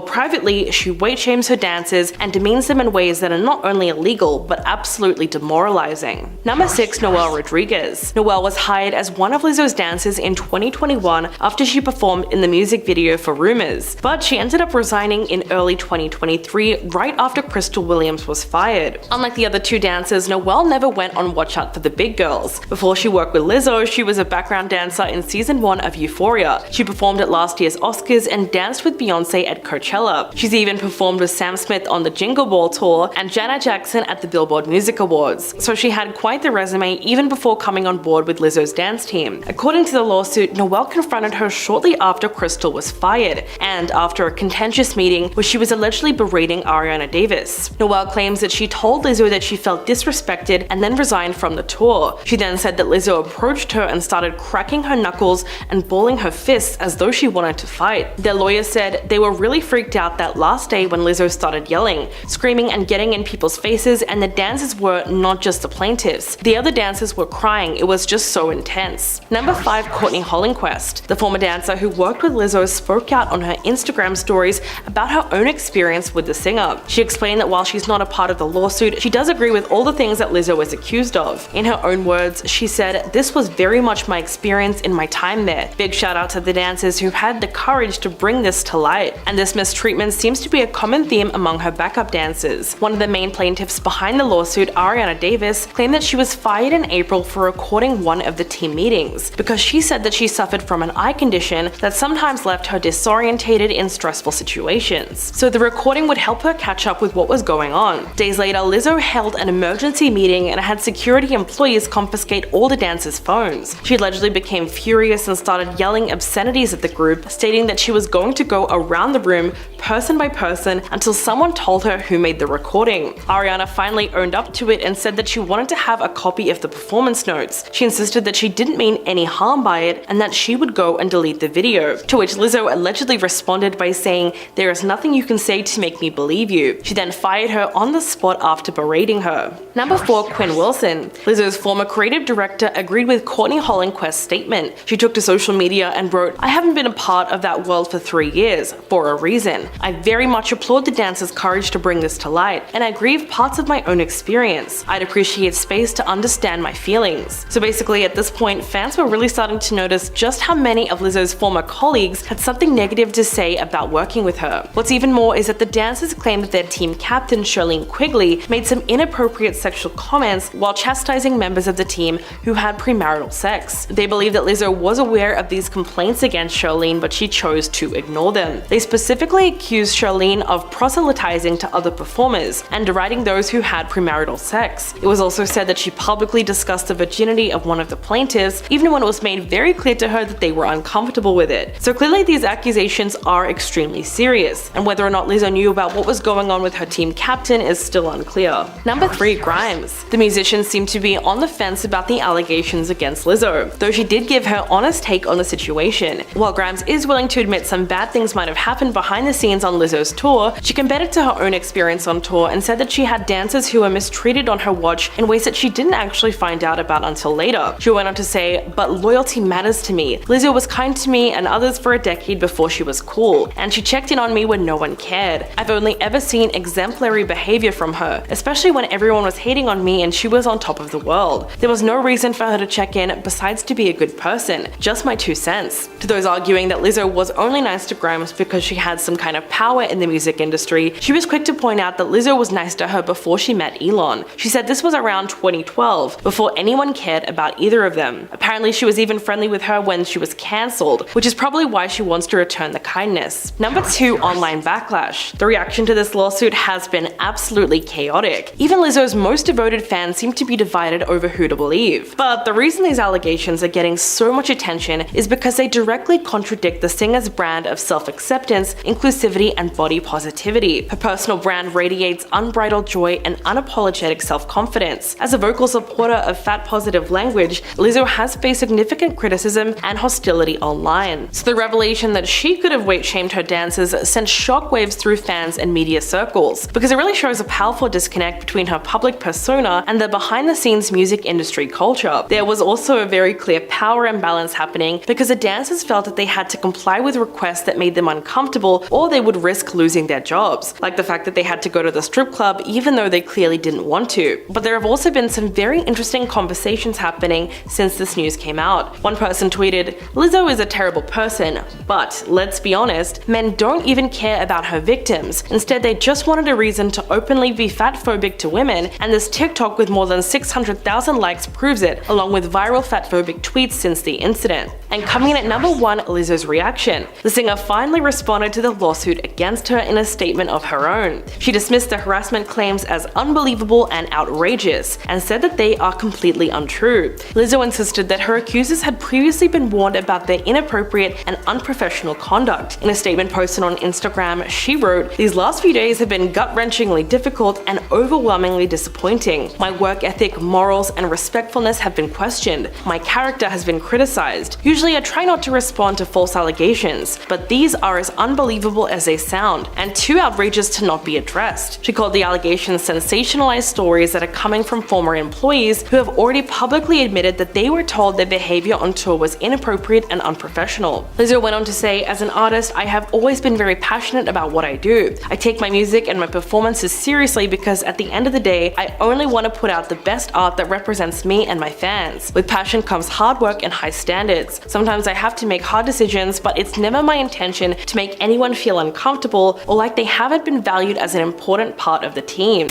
privately she weight shames her dancers and demeans them in ways that are not only illegal but absolutely demoralizing. Number 6. Noelle Rodriguez. Noelle was hired as one of Lizzo's dancers in 2021 after she performed in the music video for Rumors, but she ended up resigning in early 2023 right after Crystal Williams was fired. Unlike the other two dancers, Noelle never went on Watch Out for the Big Girls. Before she worked with Lizzo, she was a background dancer in season 1 of Euphoria. She performed at last year's Oscars and danced with Beyonce at Coachella. She's even performed with Sam Smith on the Jingle Ball tour and Janet Jackson at the Billboard Music Awards, so she had quite the resume even before coming on board with Lizzo's dance team. According to the lawsuit, Noelle confronted her shortly after Crystal was fired, and after a contentious meeting where she was allegedly berating Ariana Davis. Noelle claims that she told Lizzo that she felt disrespected and then resigned from the tour. She then said that Lizzo approached her and started cracking her knuckles and balling her fists as though she wanted to fight. Their lawyer said they were really freaked out that last day when Lizzo started yelling, screaming and getting in people's faces, and the dancers were not just the plaintiffs. The other dancers were crying. It was just so intense. Number 5. Courtney Hollingquest. The former dancer who worked with Lizzo spoke out on her Instagram stories about her own experience with the singer. She explained that while she's not a part of the lawsuit, she does agree with all the things that Lizzo was accused of. In her own words, she said, "This was very much my experience in my time there. Big shout out to the dancers who had the courage to bring this to light." And this mistreatment seems to be a common theme among her backup dancers. One of the main plaintiffs behind the lawsuit, Ariana Davis, claimed that she was fired in April for recording one of the team meetings because she said that she suffered from an eye condition that sometimes left her disorientated in stressful situations. So the recording would help her catch up with what was going on. Days later, Lizzo held an emergency meeting and had security employees confiscate all the dancers' phones. She allegedly became furious and started yelling obscenities at the group, stating that she was going to go around the room person by person until someone told her who made the recording. Ariana finally owned up to it and said that she wanted to have a copy of the performance notes. She insisted that she didn't mean any harm by it and that she would go and delete the video, to which Lizzo allegedly responded by saying, "There is nothing you can say to make me believe you." She then fired her on the spot after berating her. Number 4. Quinn Wilson. Lizzo's former creative director agreed with Courtney Hollingquest's statement. She took to social media and wrote, "I haven't been a part of that world for 3 years, for a reason. I very much applaud the dancers' courage to bring this to light, and I grieve parts of my own experience. I'd appreciate space to understand my feelings." So basically at this point, fans were really starting to notice just how many of Lizzo's former colleagues had something negative to say about working with her. What's even more is that the dancers claimed that their team captain, Charlene Quigley, made some inappropriate sexual comments while chastising members of the team who had premarital sex. They believe that Lizzo was aware of these complaints against Charlene, but she chose to ignore them. They specifically accused Charlene of proselytizing to other performers and deriding those who had premarital sex. It was also said that she publicly discussed the virginity of one of the plaintiffs, even when it was made very clear to her that they were uncomfortable with it. So clearly these accusations are extremely serious, and whether or not Lizzo knew about what was going on with her team captain is still unclear. Number 3. Grimes. The musician seemed to be on the fence about the allegations against Lizzo, though she did give her honest take on the situation. While Grimes is willing to admit some bad things things might have happened behind the scenes on Lizzo's tour, she compared it to her own experience on tour and said that she had dancers who were mistreated on her watch in ways that she didn't actually find out about until later. She went on to say, "But loyalty matters to me. Lizzo was kind to me and others for a decade before she was cool, and she checked in on me when no one cared. I've only ever seen exemplary behavior from her, especially when everyone was hating on me and she was on top of the world. There was no reason for her to check in besides to be a good person. Just my 2 cents." To those arguing that Lizzo was only nice to Grimes because she had some kind of power in the music industry, she was quick to point out that Lizzo was nice to her before she met Elon. She said this was around 2012, before anyone cared about either of them. Apparently she was even friendly with her when she was cancelled, which is probably why she wants to return the kindness. Number 2, online backlash. The reaction to this lawsuit has been absolutely chaotic. Even Lizzo's most devoted fans seem to be divided over who to believe. But the reason these allegations are getting so much attention is because they directly contradict the singer's brand of self-acceptance, inclusivity, and body positivity. Her personal brand radiates unbridled joy and unapologetic self-confidence. As a vocal supporter of fat-positive language, Lizzo has faced significant criticism and hostility online. So the revelation that she could have weight-shamed her dancers sent shockwaves through fans and media circles, because it really shows a powerful disconnect between her public persona and the behind-the-scenes music industry culture. There was also a very clear power imbalance happening because the dancers felt that they had to comply with requests that made them uncomfortable or they would risk losing their jobs, like the fact that they had to go to the strip club even though they clearly didn't want to. But there have also been some very interesting conversations happening since this news came out. One person tweeted, "Lizzo is a terrible person, but let's be honest, men don't even care about her victims. Instead, they just wanted a reason to openly be fatphobic to women, and this TikTok with more than 600,000 likes proves it, along with viral fatphobic tweets since the incident." And coming in at number 1, Lizzo's reaction. The singer finally responded to the lawsuit against her in a statement of her own. She dismissed the harassment claims as unbelievable and outrageous, and said that they are completely untrue. Lizzo insisted that her accusers had previously been warned about their inappropriate and unprofessional conduct. In a statement posted on Instagram, she wrote, "These last few days have been gut-wrenchingly difficult and overwhelmingly disappointing. My work ethic, morals, and respectfulness have been questioned. My character has been criticized. Usually I try not to respond to false allegations, but these are as unbelievable as they sound, and too outrageous to not be addressed." She called the allegations sensationalized stories that are coming from former employees who have already publicly admitted that they were told their behavior on tour was inappropriate and unprofessional. Lizzo went on to say, "As an artist, I have always been very passionate about what I do. I take my music and my performances seriously because at the end of the day, I only want to put out the best art that represents me and my fans. With passion comes hard work and high standards. Sometimes I have to make hard decisions, but it's never my intention to make anyone feel uncomfortable or like they haven't been valued as an important part of the team."